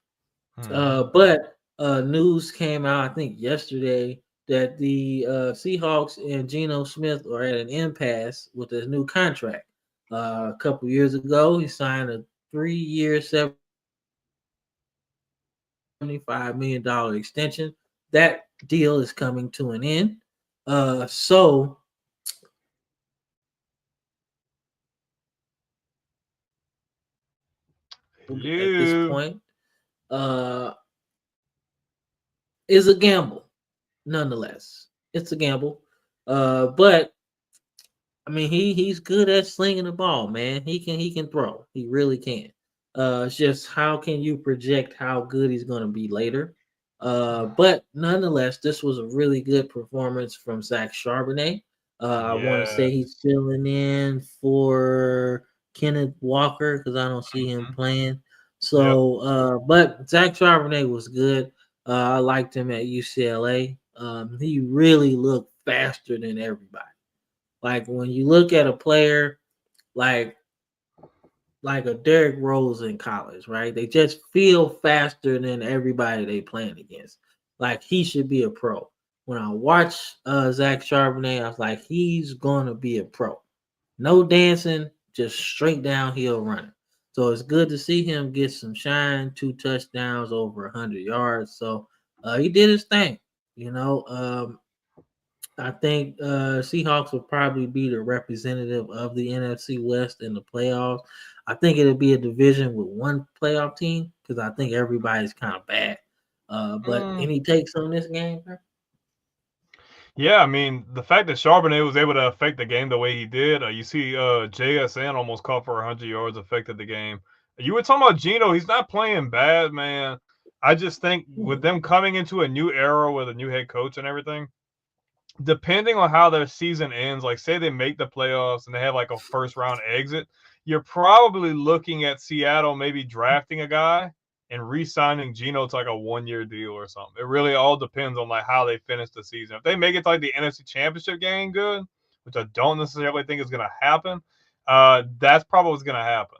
But news came out, I think yesterday, that the Seahawks and Geno Smith are at an impasse with his new contract. A couple years ago, he signed a 3-year, $75 million extension. That deal is coming to an end. So at this point, is a gamble. Nonetheless, it's a gamble. But I mean, he's good at slinging the ball, man. He can throw. He really can. It's just how can you project how good he's going to be later? But nonetheless, this was a really good performance from Zach Charbonnet. I want to say Yeah. he's filling in for Kenneth Walker because I don't see him playing. So, but Zach Charbonnet was good. I liked him at UCLA. He really looked faster than everybody. Like when you look at a player like a Derrick Rose in college, right? They just feel faster than everybody they playing against. Like he should be a pro. When I watched Zach Charbonnet, I was like, he's gonna be a pro. No dancing, just straight downhill running. So it's good to see him get some shine, 2 touchdowns, over 100 yards. So he did his thing. I think Seahawks will probably be the representative of the NFC West in the playoffs. I think it'll be a division with one playoff team because I think everybody's kind of bad. But any takes on this game, bro? Yeah, I mean, the fact that Charbonnet was able to affect the game the way he did, you see JSN almost caught for 100 yards, affected the game. You were talking about Geno. He's not playing bad, man. I just think with them coming into a new era with a new head coach and everything, depending on how their season ends, like say they make the playoffs and they have like a first round exit, you're probably looking at Seattle maybe drafting a guy and re-signing Geno to like a 1-year deal or something. It really all depends on like how they finish the season. If they make it to like the NFC Championship game good, which I don't necessarily think is going to happen, that's probably what's going to happen.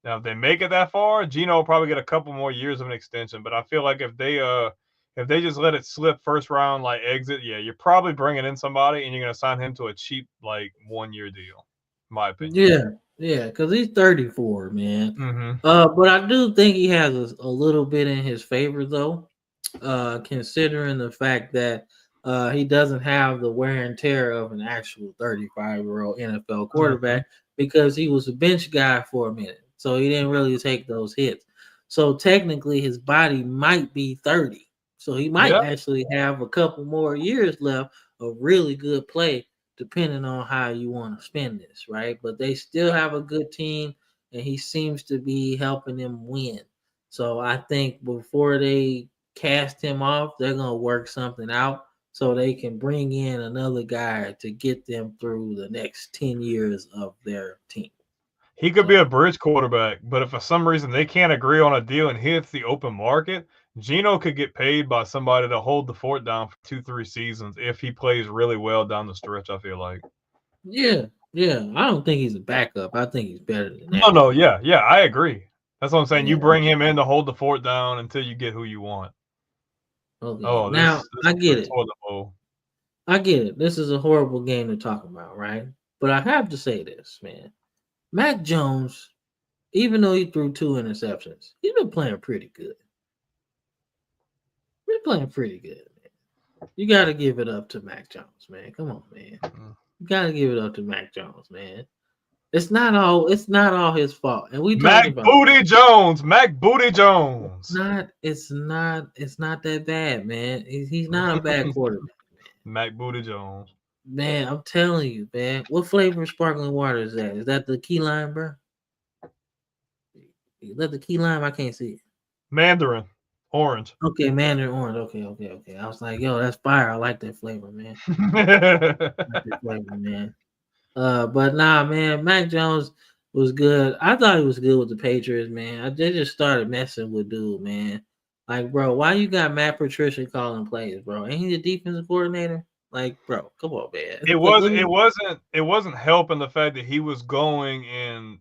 Now, if they make it that far, Geno will probably get a couple more years of an extension. But I feel like if they just let it slip first round like exit, yeah, you're probably bringing in somebody and you're going to sign him to a cheap like 1-year deal, in my opinion. Yeah, because he's 34, man. Mm-hmm. But I do think he has a little bit in his favor, though, considering the fact that he doesn't have the wear and tear of an actual 35-year-old NFL quarterback because he was a bench guy for a minute. So he didn't really take those hits. So technically, his body might be 30. So he might actually have a couple more years left of really good play, depending on how you want to spend this, right? But they still have a good team, and he seems to be helping them win. So I think before they cast him off, they're going to work something out so they can bring in another guy to get them through the next 10 years of their team. He could be a bridge quarterback, but if for some reason they can't agree on a deal and he hits the open market, Geno could get paid by somebody to hold the fort down for 2-3 seasons if he plays really well down the stretch, I feel like. Yeah. I don't think he's a backup. I think he's better than that. No, yeah, I agree. That's what I'm saying. You bring him in to hold the fort down until you get who you want. Okay. Oh, now I get it. Bowl. I get it. This is a horrible game to talk about, right? But I have to say this, man. Mac Jones, even though he threw 2 interceptions, he's been playing pretty good. Been playing pretty good, man. You got to give it up to Mac Jones, man. Come on, man. You got to give it up to Mac Jones, man. It's not all his fault. And we talked about Mac Booty Jones. It's not that bad, man. He's not a bad quarterback. Mac Booty Jones. Man, I'm telling you, man. What flavor of sparkling water is that? Is that the key lime, bro? Is that the key lime? I can't see it. Mandarin. Orange. Okay, Mandarin orange. Okay. I was like, yo, that's fire. I like that flavor, man. But nah, man, Mac Jones was good. I thought he was good with the Patriots, man. They just started messing with dude, man. Like, bro, why you got Matt Patricia calling plays, bro? Ain't he the defensive coordinator? Like, bro, come on, man. It wasn't helping the fact that he was going in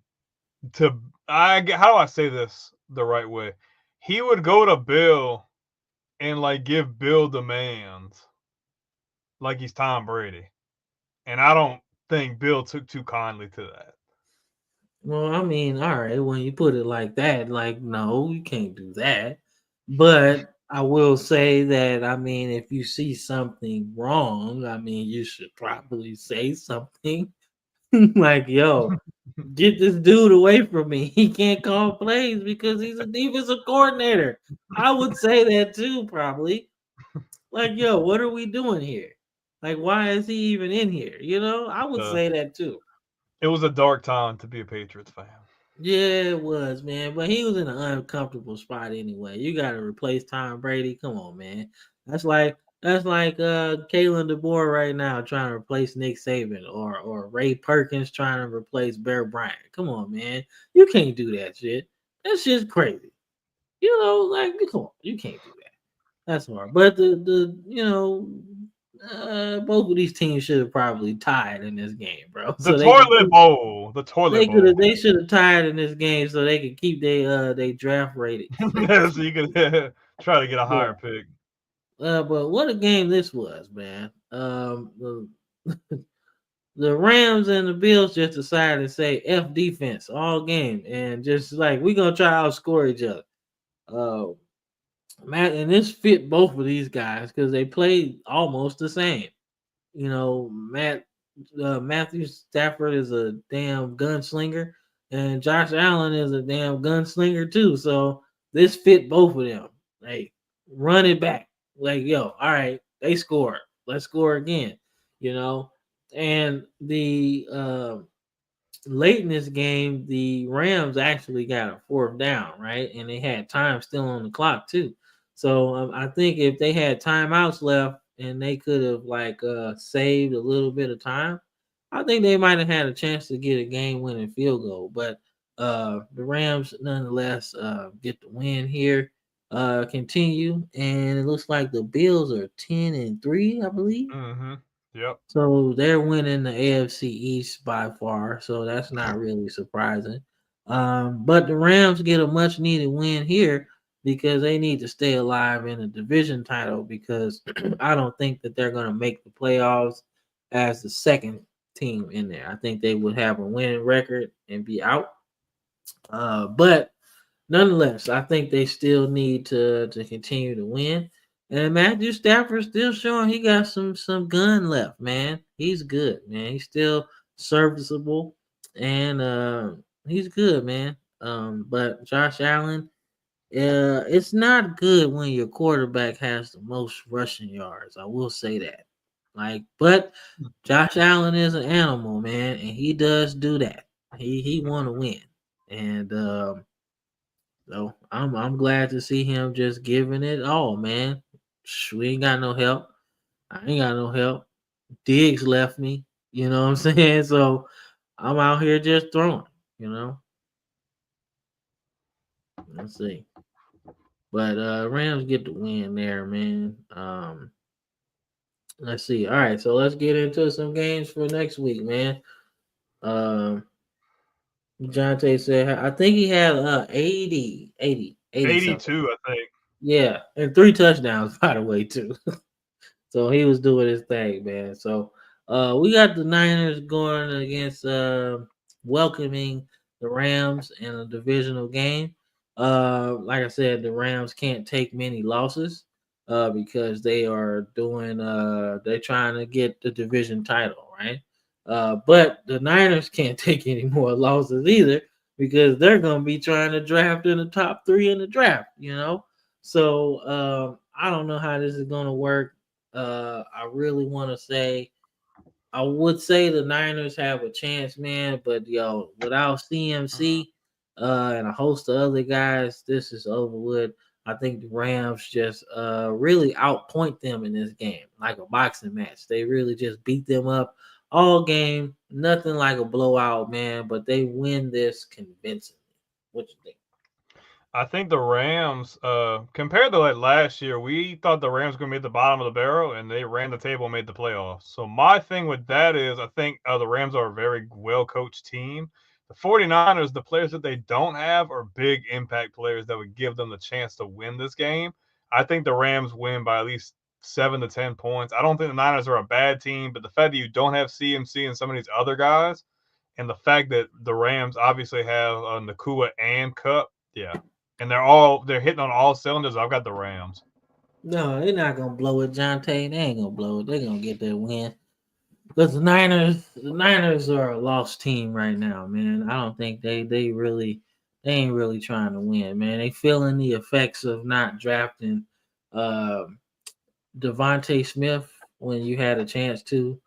to how do I say this the right way? He would go to Bill and like give Bill demands like he's Tom Brady. And I don't think Bill took too kindly to that. Well, I mean, all right, when you put it like that, like, no, you can't do that. But I will say that, I mean, if you see something wrong, I mean, you should probably say something like, yo, get this dude away from me. He can't call plays because he's a defensive coordinator. I would say that too, probably. Like, yo, what are we doing here? Like, why is he even in here? You know, I would say that too. It was a dark time to be a Patriots fan. Yeah, it was, man. But he was in an uncomfortable spot anyway. You got to replace Tom Brady. Come on, man. That's like Kalen DeBoer right now trying to replace Nick Saban or Ray Perkins trying to replace Bear Bryant. Come on, man. You can't do that shit. That's just crazy. You know, like come on, you can't do that. That's hard. But both of these teams should have probably tied in this game, bro. The So toilet bowl. The toilet bowl. they should have tied in this game so they could keep they draft rating. So you could try to get a higher Yeah. pick. But what a game this was, man. The Rams and the Bills just decided to say F defense all game and just like we're gonna try to outscore each other. Matt, and this fit both of these guys because they played almost the same. You know, Matthew Stafford is a damn gunslinger, and Josh Allen is a damn gunslinger too. So this fit both of them. Like, run it back. Like, yo, all right, they scored. Let's score again. You know, and the late in this game, the Rams actually got a fourth down, right? And they had time still on the clock too. So I think if they had timeouts left and they could have saved a little bit of time, I think they might have had a chance to get a game-winning field goal. But the Rams nonetheless get the win here. Continue, and it looks like the Bills are 10-3, I believe. Mm-hmm. Yep. So they're winning the AFC East by far, so that's not really surprising. But the Rams get a much needed win here because they need to stay alive in the division title because I don't think that they're going to make the playoffs as the second team in there. I think they would have a winning record and be out. But nonetheless, I think they still need to continue to win. And Matthew Stafford still showing he got some gun left, man. He's good, man. He's still serviceable, and he's good, man. But Josh Allen, it's not good when your quarterback has the most rushing yards. I will say that. But Josh Allen is an animal, man, and he does do that. He want to win, and so I'm glad to see him just giving it all, man. We ain't got no help. I ain't got no help. Diggs left me. You know what I'm saying? So I'm out here just throwing, you know. Let's see. But Rams get the win there, man. Let's see. All right, so let's get into some games for next week, man. Jonte said I think he had 80 82, something. I think. Yeah, and 3 touchdowns, by the way, too. So he was doing his thing, man. So we got the Niners going against welcoming the Rams in a divisional game. Like I said, the Rams can't take many losses because they are doing they're trying to get the division title, right? But the Niners can't take any more losses either because they're gonna be trying to draft in the top 3 in the draft, you know. So I don't know how this is gonna work. I really want to say, I would say the Niners have a chance, man. But without CMC and a host of other guys, this is over with. I think the Rams just really outpoint them in this game, like a boxing match. They really just beat them up all game. Nothing like a blowout, man. But they win this convincingly. What you think? I think the Rams, compared to like last year, we thought the Rams were going to be at the bottom of the barrel, and they ran the table and made the playoffs. So my thing with that is I think the Rams are a very well-coached team. The 49ers, the players that they don't have are big impact players that would give them the chance to win this game. I think the Rams win by at least 7 to 10 points. I don't think the Niners are a bad team, but the fact that you don't have CMC and some of these other guys, and the fact that the Rams obviously have Nakua and Cup, yeah. And they're hitting on all cylinders. I've got the Rams. No, they're not gonna blow it, Jonte. They ain't gonna blow it. They're gonna get their win. Because the Niners are a lost team right now, man. I don't think they ain't really trying to win, man. They feeling the effects of not drafting Devontae Smith when you had a chance to,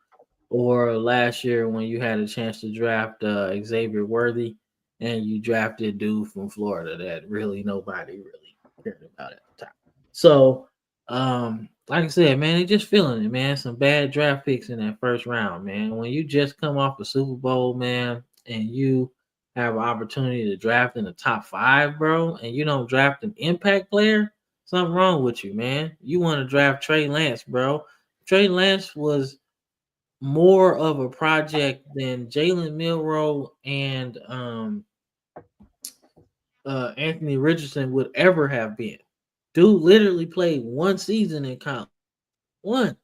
or last year when you had a chance to draft Xavier Worthy and you drafted dude from Florida that really nobody really cared about at the time. So, like I said, man, they just feeling it, man. Some bad draft picks in that first round, man. When you just come off a Super Bowl, man, and you have an opportunity to draft in the top 5, bro, and you don't draft an impact player, something wrong with you, man. You want to draft Trey Lance, bro. Trey Lance was more of a project than Jalen Milroe and Anthony Richardson would ever have been. Dude literally played one season in college. One.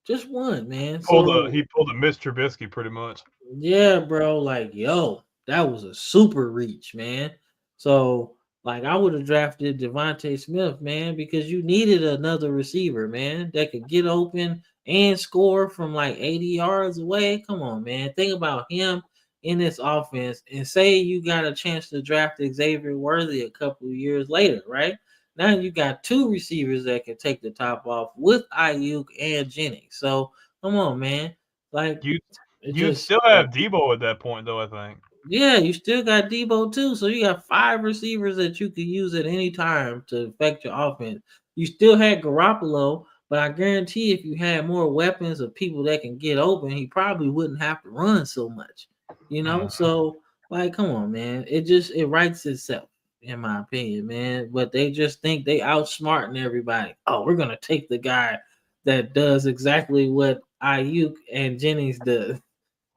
Just one, man. He pulled a Mitch Trubisky pretty much. Yeah, bro. Like, yo, that was a super reach, man. So, like, I would have drafted Devontae Smith, man, because you needed another receiver, man, that could get open and score from like 80 yards away. Come on, man. Think about him in this offense and say you got a chance to draft Xavier Worthy a couple of years later, right? Now you got 2 receivers that can take the top off with Ayuk and Jennings. So, come on, man. Like, You still have Debo at that point, though, I think. Yeah, you still got Debo too. So you got 5 receivers that you could use at any time to affect your offense. You still had Garoppolo, but I guarantee if you had more weapons of people that can get open, he probably wouldn't have to run so much. You know? So, like, come on, man. It writes itself, in my opinion, man. But they just think they outsmarting everybody. Oh, we're gonna take the guy that does exactly what Ayuk and Jennings does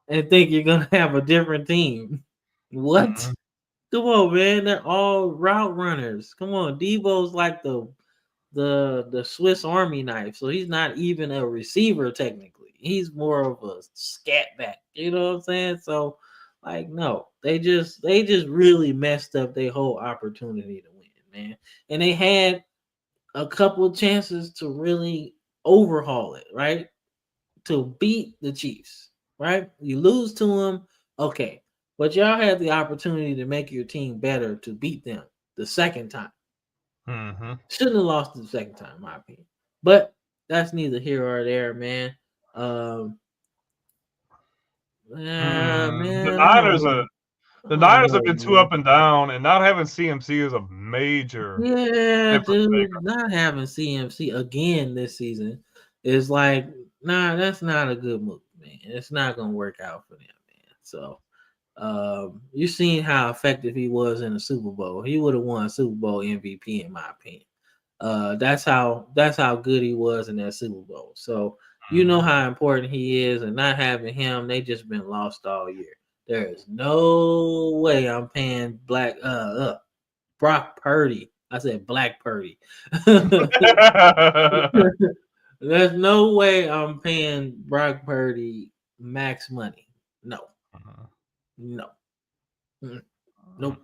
and think you're gonna have a different team. What? Mhm. Come on, man. They're all route runners. Come on. Debo's like the Swiss Army knife. So he's not even a receiver technically. He's more of a scat back. You know what I'm saying? So like no, they just really messed up their whole opportunity to win, man. And they had a couple of chances to really overhaul it, right? To beat the Chiefs, right? You lose to them, okay. But y'all had the opportunity to make your team better to beat them the second time. Mm-hmm. Shouldn't have lost the second time, in my opinion. But that's neither here or there, man. The Man, I don't Niners know. the I don't Niners have know, been too man. up and down, and not having CMC is a major Yeah, difference maker. dude, not having CMC again this season is like, nah, that's not a good move, man. It's not gonna work out for them, man. So you seen how effective he was in the Super Bowl. He would have won Super Bowl MVP in my opinion. That's how good he was in that Super Bowl. So you know how important he is, and not having him, they just been lost all year. There is no way I'm paying Brock Purdy. I said Black Purdy. There's no way I'm paying Brock Purdy max money. No, no. Nope.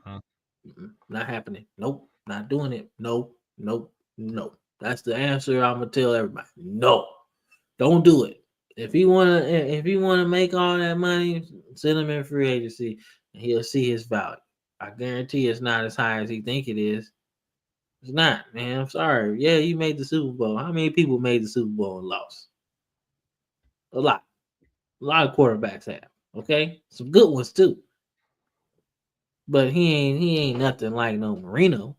Not happening. Nope. Not doing it. Nope. Nope. Nope. That's the answer I'm gonna tell everybody. No. Don't do it. If he wanna make all that money, send him in free agency and he'll see his value. I guarantee it's not as high as he think it is. It's not, man. I'm sorry. Yeah, you made the Super Bowl. How many people made the Super Bowl and lost? A lot. A lot of quarterbacks have. Okay? Some good ones too. But he ain't nothing like no Marino.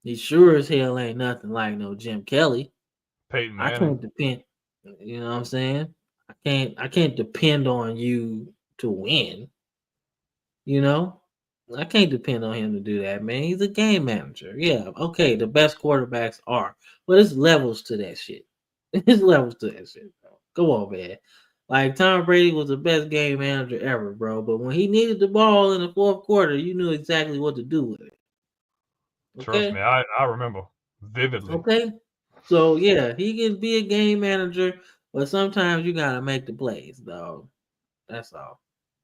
He sure as hell ain't nothing like no Jim Kelly. Peyton I Manning. can't depend. You know what I'm saying? I can't depend on you to win. You know? I can't depend on him to do that, man. He's a game manager. Yeah, okay, the best quarterbacks are. But it's levels to that shit. It's levels to that shit, bro. Come on, man. Like Tom Brady was the best game manager ever, bro. But when he needed the ball in the fourth quarter, you knew exactly what to do with it. Trust Okay? me, I remember vividly. Okay. So yeah, he can be a game manager, but sometimes you gotta make the plays, dog. That's all.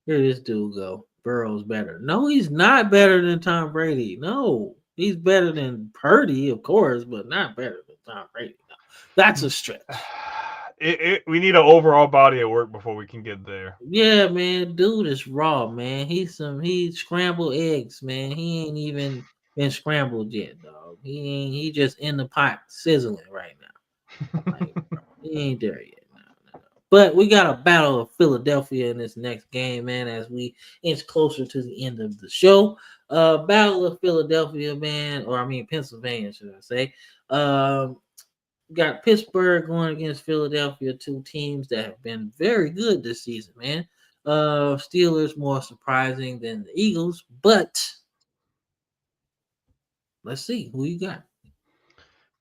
Here this dude go. Burrow's better. No, he's not better than Tom Brady. No, he's better than Purdy, of course, but not better than Tom Brady. No. That's a stretch. We need an overall body of work before we can get there. Yeah, man, dude is raw, man. He scrambled eggs, man. He ain't even been scrambled yet, dog. He just in the pot sizzling right now. Like, he ain't there yet. No. But we got a battle of Philadelphia in this next game, man, as we inch closer to the end of the show. Battle of Philadelphia, man, or I mean Pennsylvania, should I say. Got Pittsburgh going against Philadelphia, two teams that have been very good this season, man. Steelers more surprising than the Eagles, but let's see who you got.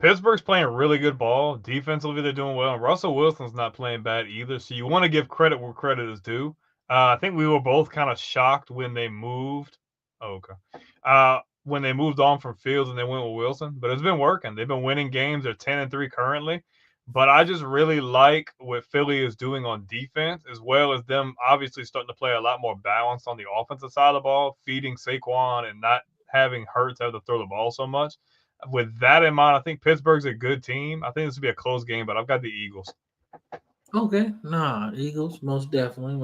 Pittsburgh's playing really good ball. Defensively, they're doing well. And Russell Wilson's not playing bad either. So you want to give credit where credit is due. I think we were both kind of shocked when they moved. Oh, okay. When they moved on from Fields and they went with Wilson, but it's been working. They've been winning games. They're 10-3 currently. But I just really like what Philly is doing on defense, as well as them obviously starting to play a lot more balance on the offensive side of the ball, feeding Saquon and not having Hurts have to throw the ball so much. With that in mind, I think Pittsburgh's a good team. I think this will be a close game, but I've got the Eagles. Okay, Eagles, most definitely.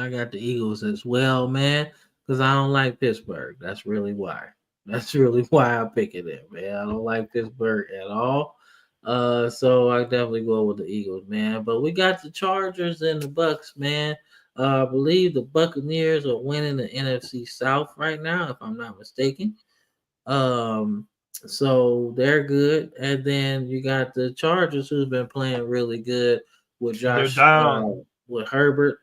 I got the Eagles as well, man, because I don't like Pittsburgh. That's really why. That's really why I pick it in, man. I don't like Pittsburgh at all. So I definitely go with the Eagles, man. But we got the Chargers and the Bucks, man. I believe the Buccaneers are winning the NFC South right now, if I'm not mistaken. So they're good, and then you got the Chargers, who's been playing really good with Josh, with Herbert.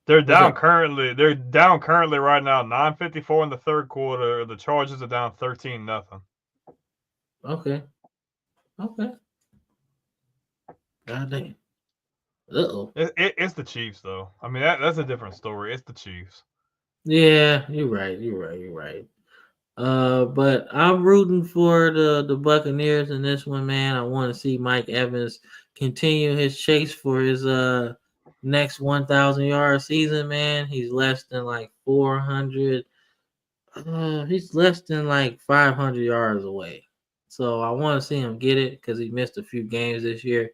They're down currently. They're down currently right now. 9:54 in the third quarter. The Chargers are down 13-0. Okay. God damn. Uh-oh. It's the Chiefs, though. I mean, that's a different story. It's the Chiefs. Yeah, you're right. But I'm rooting for the Buccaneers in this one, man. I want to see Mike Evans continue his chase for his next 1,000-yard season, man. He's less than like 400. He's less than like 500 yards away. So I want to see him get it because he missed a few games this year.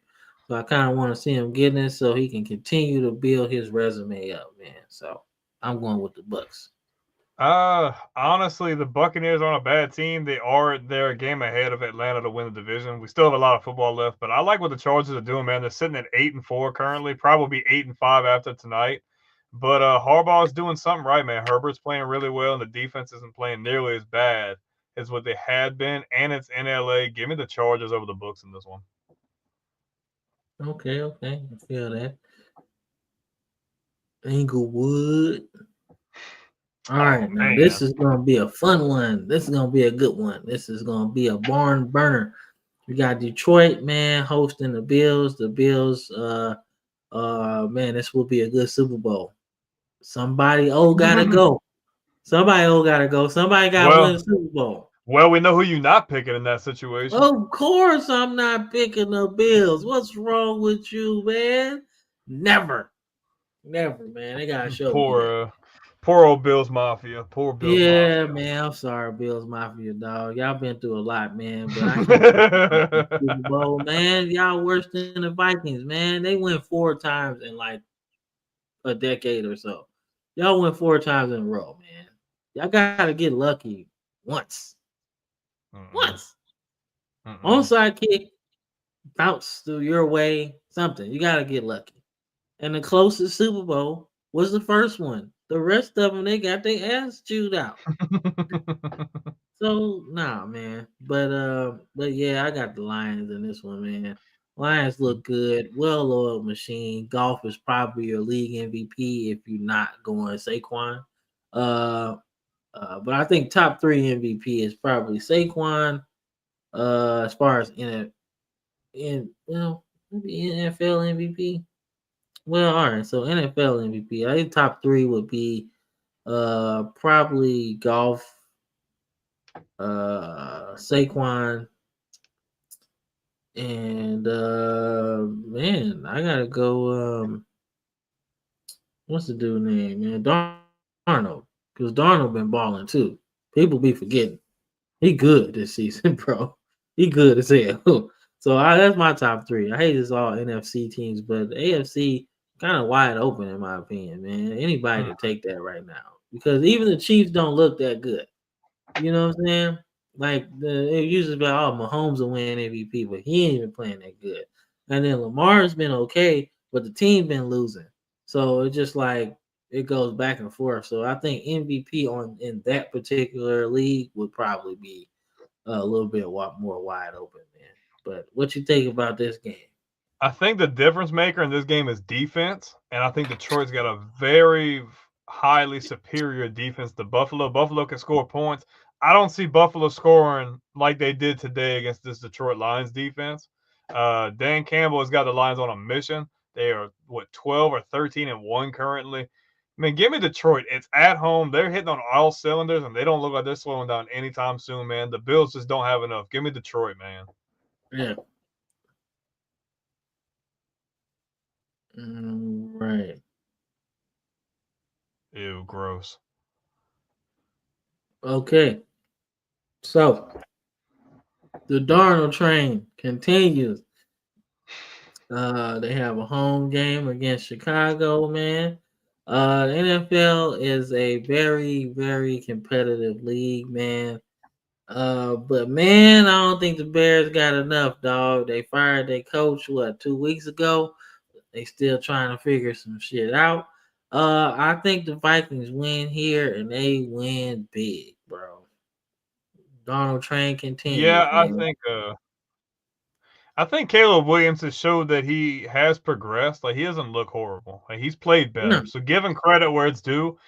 So I kind of want to see him getting it so he can continue to build his resume up, man. So I'm going with the Bucks. Honestly, the Buccaneers aren't a bad team. They're a game ahead of Atlanta to win the division. We still have a lot of football left, but I like what the Chargers are doing, man. They're sitting at 8-4 currently, probably 8-5 after tonight. But Harbaugh's doing something right, man. Herbert's playing really well, and the defense isn't playing nearly as bad as what they had been, and it's in LA. Give me the Chargers over the Bucs in this one. Okay, I feel that. Inglewood. All right, now this is gonna be a fun one. This is gonna be a good one. This is gonna be a barn burner. We got Detroit, man, hosting the Bills. The Bills, man, this will be a good Super Bowl. Somebody gotta go. Somebody gotta go. Somebody gotta win the Super Bowl. Well, we know who you're not picking in that situation. Of course, I'm not picking the Bills. What's wrong with you, man? Never, man. They gotta show me. Poor old Bills Mafia. Poor Bills Mafia. Yeah, man. I'm sorry, Bills Mafia, dog. Y'all been through a lot, man. But I can't Super Bowl, man. Y'all worse than the Vikings, man. They went 4 times in like a decade or so. Y'all went 4 times in a row, man. Y'all gotta get lucky once. Once. Onside kick, bounce through your way, something. You gotta get lucky. And the closest Super Bowl was the first one. The rest of them, they got their ass chewed out. So, nah, man. But yeah, I got the Lions in this one, man. Lions look good. Well-oiled machine. Golf is probably your league MVP if you're not going Saquon. But I think top 3 MVP is probably Saquon. As far as maybe NFL MVP. Well, all right. So NFL MVP. I think top 3 would be probably Golf, Saquon, and man, I gotta go. What's the dude name, man? Darnold, because Darnold been balling too. People be forgetting. He good this season, bro. He good as hell. So that's my top 3. I hate this all NFC teams, but the AFC kind of wide open in my opinion, man. Anybody can take that right now because even the Chiefs don't look that good. You know what I'm saying? Like it usually be, Mahomes will win MVP, but he ain't even playing that good. And then Lamar's been okay, but the team been losing. So it's just like it goes back and forth. So I think MVP in that particular league would probably be a little bit more wide open, man. But what you think about this game? I think the difference maker in this game is defense, and I think Detroit's got a very highly superior defense to Buffalo. Buffalo can score points. I don't see Buffalo scoring like they did today against this Detroit Lions defense. Dan Campbell has got the Lions on a mission. They are 12 or 13-1 currently. I mean, give me Detroit. It's at home. They're hitting on all cylinders, and they don't look like they're slowing down anytime soon, man. The Bills just don't have enough. Give me Detroit, man. Yeah. Right. Ew, gross. Okay. So the Darnold train continues. They have a home game against Chicago, man. The NFL is a very, very competitive league, man. But man, I don't think the Bears got enough, dog. They fired their coach 2 weeks ago. They still trying to figure some shit out. I think the Vikings win here and they win big, bro. Donald Train continues. Yeah, Man. I think Caleb Williams has showed that he has progressed. Like, he doesn't look horrible. Like, he's played better. No. So give him credit where it's due.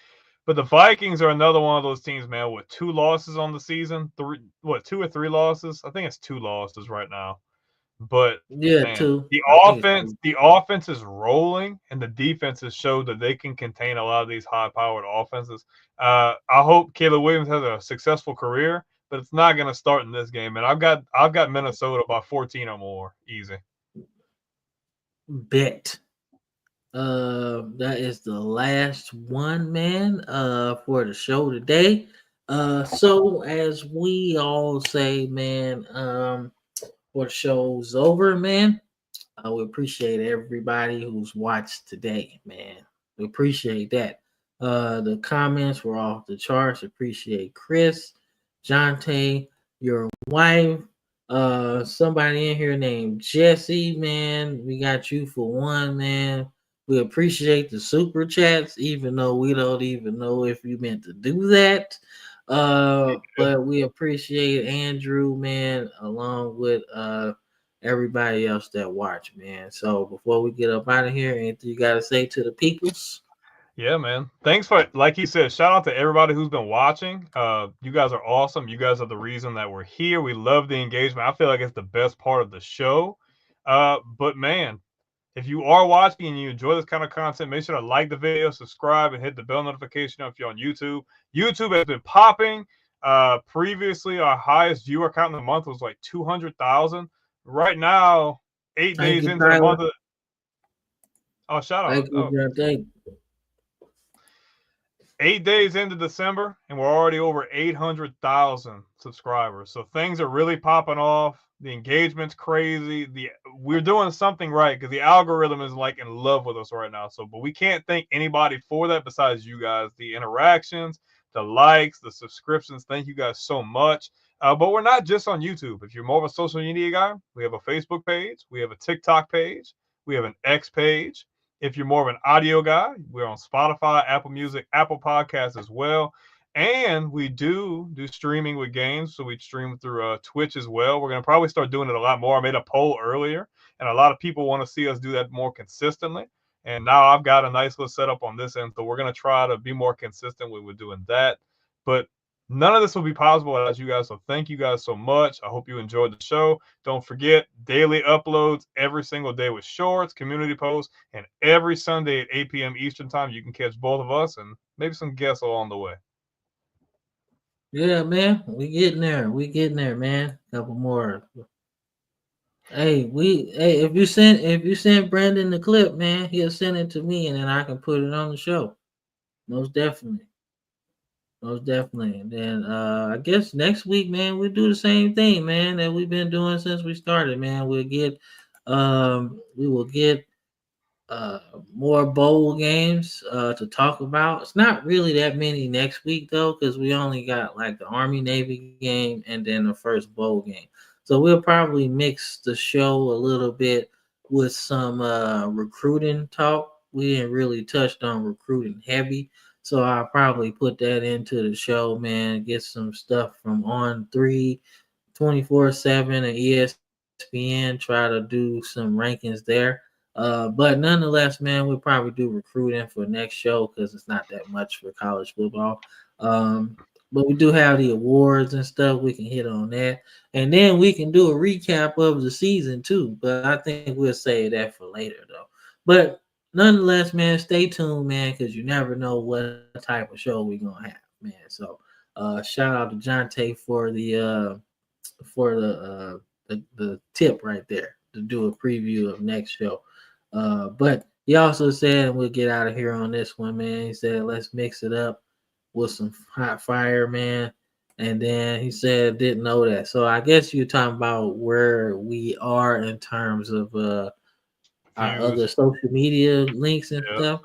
But the Vikings are another one of those teams, man, with 2 losses on the season. 2 or 3 losses? I think it's 2 losses right now. But Yeah, man, 2. the offense is rolling, and the defense has showed that they can contain a lot of these high-powered offenses. I hope Caleb Williams has a successful career, but it's not going to start in this game. And I've got Minnesota by 14 or more, easy. Bet. That is the last one, man. For the show today. So as we all say, man, for the show's over, man. We appreciate everybody who's watched today, man. We appreciate that. The comments were off the charts. Appreciate Chris, Jeanty, your wife, somebody in here named Jesse, man. We got you for one, man. We appreciate the super chats, even though we don't even know if you meant to do that. But we appreciate Andrew, man, along with everybody else that watch, man. So before we get up out of here, anything you got to say to the peoples? Yeah, man. Thanks for, like he said, shout out to everybody who's been watching. You guys are awesome. You guys are the reason that we're here. We love the engagement. I feel like it's the best part of the show. But man, if you are watching and you enjoy this kind of content, make sure to like the video, subscribe, and hit the bell notification if you're on YouTube. YouTube has been popping. Previously, our highest viewer count in the month was like 200,000. Right now, 8 days into the month. Shout out. Thank you. 8 days into December, and we're already over 800,000 subscribers. So things are really popping off. The engagement's crazy. We're doing something right because the algorithm is like in love with us right now. But we can't thank anybody for that besides you guys. The interactions, the likes, the subscriptions. Thank you guys so much. But we're not just on YouTube. If you're more of a social media guy, we have a Facebook page. We have a TikTok page. We have an X page. If you're more of an audio guy, we're on Spotify, Apple Music, Apple Podcasts as well. And we do streaming with games. So we stream through Twitch as well. We're going to probably start doing it a lot more. I made a poll earlier, and a lot of people want to see us do that more consistently. And now I've got a nice little setup on this end. So we're going to try to be more consistent with doing that. But none of this will be possible without you guys. So thank you guys so much. I hope you enjoyed the show. Don't forget, daily uploads every single day with shorts, community posts, and every Sunday at 8 p.m. Eastern time. You can catch both of us and maybe some guests along the way. Yeah, man. We getting there, man. Couple more. Hey, if you send Brandon the clip, man, he'll send it to me and then I can put it on the show. Most definitely. And then I guess next week, man, we'll do the same thing, man, that we've been doing since we started, man. We will get more bowl games to talk about. It's not really that many next week though, because we only got like the Army Navy game and then the first bowl game. So we'll probably mix the show a little bit with some recruiting talk. We didn't really touched on recruiting heavy, so I'll probably put that into the show, man. Get some stuff from On3, 24/7, and ESPN. Try to do some rankings there. But nonetheless, man, we'll probably do recruiting for next show because it's not that much for college football. But we do have the awards and stuff. We can hit on that. And then we can do a recap of the season too. But I think we'll save that for later though. But nonetheless, man, stay tuned, man, because you never know what type of show we're gonna have, man. So shout out to Jeanty for the tip right there to do a preview of next show. But he also said, and we'll get out of here on this one, man. He said, let's mix it up with some hot fire, man. And then he said, didn't know that. So I guess you're talking about where we are in terms of our other social media links and stuff.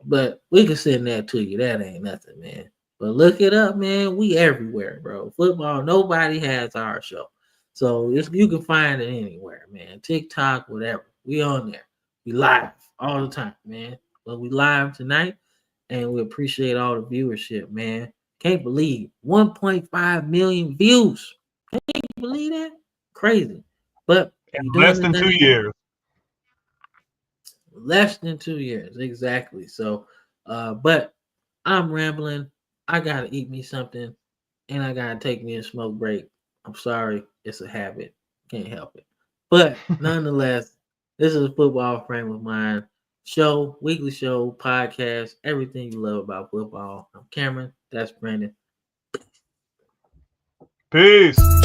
But we can send that to you. That ain't nothing, man. But look it up, man. We everywhere, bro. Football, nobody has our show. So you can find it anywhere, man. TikTok, whatever. We on there. We live all the time, man. But we live tonight, and we appreciate all the viewership, man. Can't believe 1.5 million views. Can't you believe that? Crazy. But in less than 2 years. Less than 2 years, exactly. So, but I'm rambling. I gotta eat me something, and I gotta take me a smoke break. I'm sorry, it's a habit. Can't help it. But nonetheless, this is a football frame of mind show, weekly show, podcast, everything you love about football. I'm Cameron. That's Brandon. Peace.